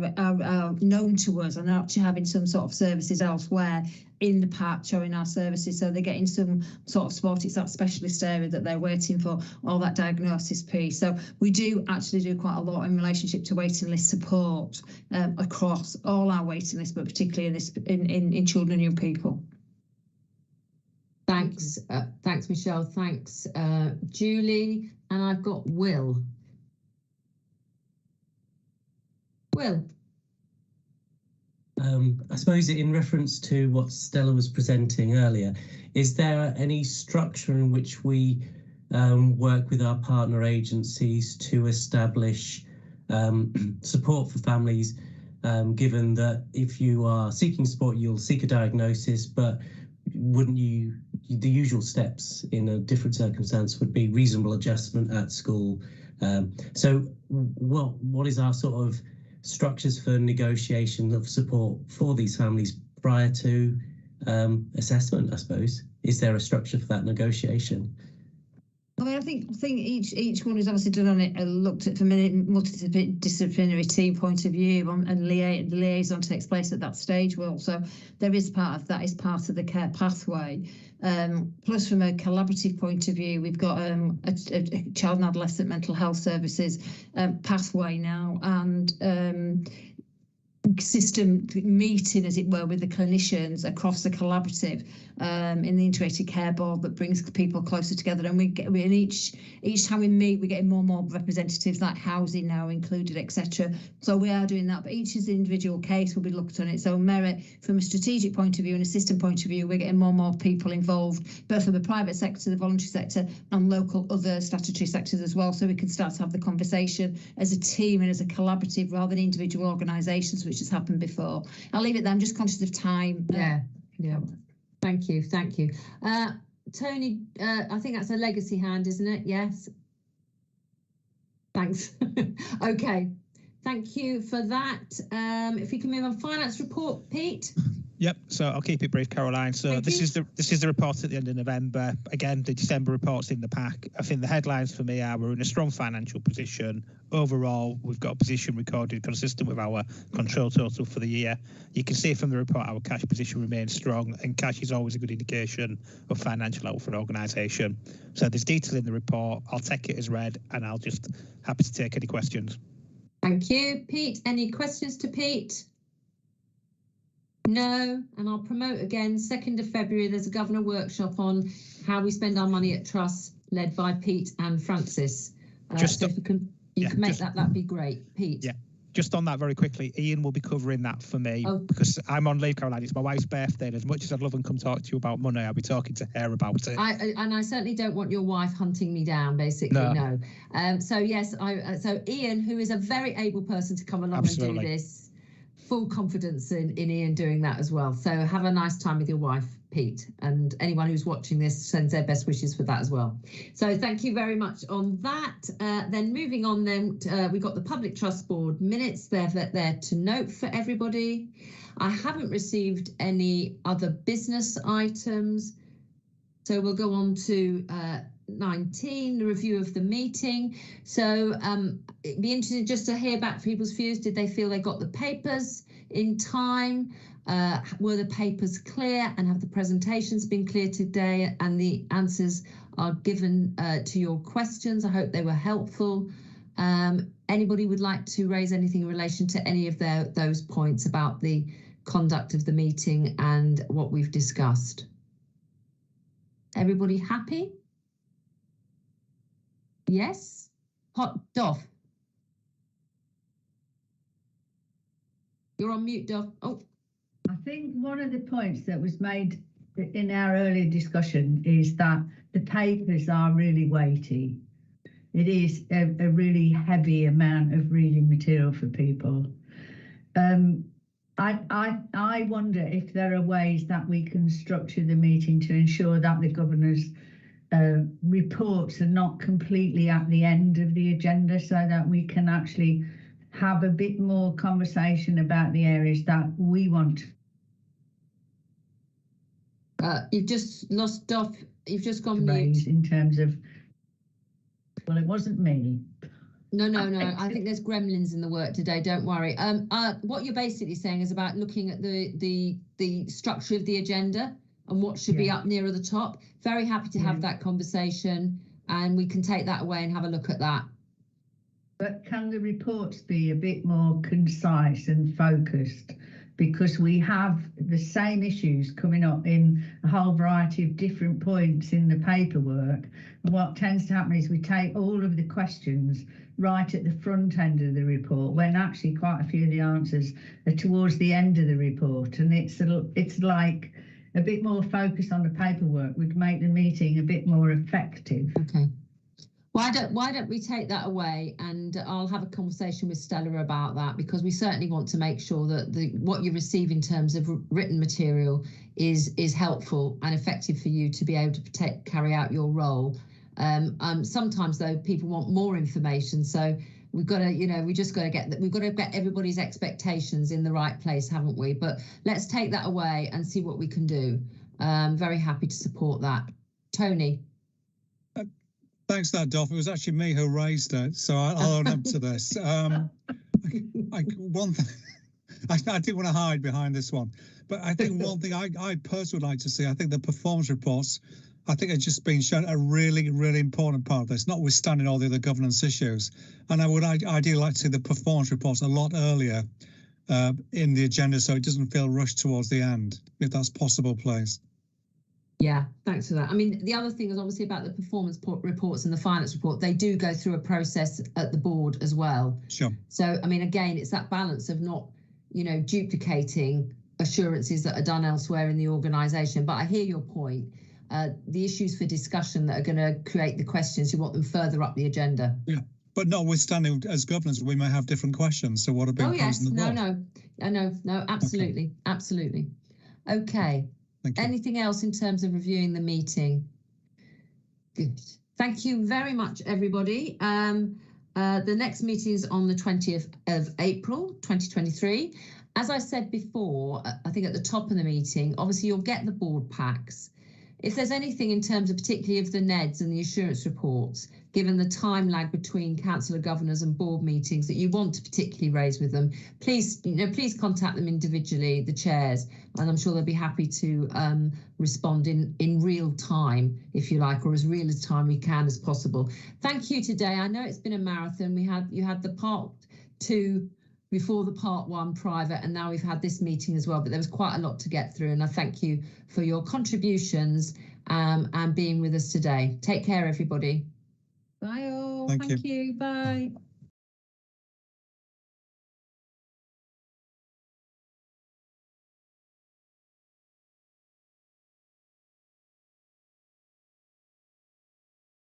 known to us and are actually having some sort of services elsewhere in the patch or in our services, so they're getting some sort of support. It's that specialist area that they're waiting for, all that diagnosis piece. So we do actually do quite a lot in relationship to waiting list support across all our waiting lists, but particularly in children and young people. Thanks, thanks, Michelle. Thanks, Julie, and I've got Will. Will. I suppose in reference to what Stella was presenting earlier, is there any structure in which we work with our partner agencies to establish support for families, given that if you are seeking support, you'll seek a diagnosis, but wouldn't you, the usual steps in a different circumstance would be reasonable adjustment at school. So what is our sort of structures for negotiation of support for these families prior to assessment, I suppose? Is there a structure for that negotiation? I mean, I think each one is obviously done on it and looked at from a multidisciplinary team point of view, and the liaison takes place at that stage. Well, so there is part of that is part of the care pathway. Plus, from a collaborative point of view, we've got a child and adolescent mental health services pathway now, and system meeting, as it were, with the clinicians across the collaborative in the integrated care board that brings people closer together. And each time we meet, we're getting more and more representatives, like housing now included, etc. So we are doing that, but each is the individual case will be looked on it. So merit from a strategic point of view and a system point of view, we're getting more and more people involved, both from the private sector, the voluntary sector, and local other statutory sectors as well, so we can start to have the conversation as a team and as a collaborative rather than individual organisations, which has happened before. I'll leave it there. I'm just conscious of time. Yeah. Thank you. Tony, I think that's a legacy hand, isn't it? Yes. Thanks. Okay. Thank you for that. If we can move on, finance report, Pete. Yep, so I'll keep it brief, Caroline. So this is the report at the end of November. Again, the December report's in the pack. I think the headlines for me are we're in a strong financial position. Overall, we've got a position recorded consistent with our control total for the year. You can see from the report our cash position remains strong, and cash is always a good indication of financial health for an organisation. So there's detail in the report. I'll take it as read, and I'll just happy to take any questions. Thank you, Pete. Any questions to Pete? No, and I'll promote again, 2nd of February, there's a governor workshop on how we spend our money at trusts, led by Pete and Francis. So if you can make that'd be great. Pete. Yeah, just on that very quickly, Ian will be covering that for me because I'm on leave, Caroline. It's my wife's birthday, and as much as I'd love and come talk to you about money, I'll be talking to her about it. I certainly don't want your wife hunting me down, basically, no. So yes, so Ian, who is a very able person to come along and do this, full confidence in Ian doing that as well. So have a nice time with your wife, Pete, and anyone who's watching this sends their best wishes for that as well. So thank you very much on that. Then moving on, we've got the Public Trust Board minutes. They're there to note for everybody. I haven't received any other business items, so we'll go on to 19, the review of the meeting. So it'd be interesting just to hear back people's views. Did they feel they got the papers in time? Were the papers clear, and have the presentations been clear today, and the answers are given to your questions? I hope they were helpful. Anybody would like to raise anything in relation to any of those points about the conduct of the meeting and what we've discussed? Everybody happy? Yes? Hot Doff. You're on mute, Doff. Oh. I think one of the points that was made in our earlier discussion is that the papers are really weighty. It is a really heavy amount of reading material for people. I wonder if there are ways that we can structure the meeting to ensure that the governor's reports are not completely at the end of the agenda, so that we can actually have a bit more conversation about the areas that we want. You've just lost off. You've just gone mute. In terms of, well, it wasn't me. No. I think there's gremlins in the work today. Don't worry. What you're basically saying is about looking at the structure of the agenda and what should be up nearer the top. Very happy to have that conversation, and we can take that away and have a look at that. But can the reports be a bit more concise and focused? Because we have the same issues coming up in a whole variety of different points in the paperwork. And what tends to happen is we take all of the questions right at the front end of the report, when actually quite a few of the answers are towards the end of the report. And it's like a bit more focus on the paperwork would make the meeting a bit more effective. Okay. Why don't we take that away, and I'll have a conversation with Stella about that, because we certainly want to make sure that what you receive in terms of written material is helpful and effective for you to be able to carry out your role. Sometimes though people want more information, so we've got to, we've got to get everybody's expectations in the right place, haven't we? But let's take that away and see what we can do. Very happy to support that. Tony. Thanks for that, Dolph. It was actually me who raised it, so I'll own up to this. One thing, I didn't want to hide behind this one, but I think one thing I personally would like to see, I think the performance reports, I think it's just been shown a really, really important part of this, notwithstanding all the other governance issues. And I would ideally like to see the performance reports a lot earlier in the agenda, so it doesn't feel rushed towards the end, if that's possible, please. Yeah, thanks for that. I mean, the other thing is obviously about the performance reports and the finance report. They do go through a process at the board as well. Sure. So, I mean, again, it's that balance of not, duplicating assurances that are done elsewhere in the organisation. But I hear your point. The issues for discussion that are going to create the questions, you want them further up the agenda. Yeah, but notwithstanding, as governors, we may have different questions. So what are being posed in the board? No, absolutely, okay. Absolutely. Okay. Anything else in terms of reviewing the meeting? Good. Thank you very much, everybody. The next meeting is on the 20th of April, 2023. As I said before, I think at the top of the meeting, obviously you'll get the board packs. If there's anything in terms of particularly of the NEDs and the assurance reports, given the time lag between councillor governors and board meetings that you want to particularly raise with them, please contact them individually, the chairs, and I'm sure they'll be happy to respond in real time, if you like, or as real as time we can as possible. Thank you today. I know it's been a marathon. You had the part 2 before the part 1 private, and now we've had this meeting as well, but there was quite a lot to get through, and I thank you for your contributions and being with us today. Take care, everybody. Bye all. Thank you. Bye.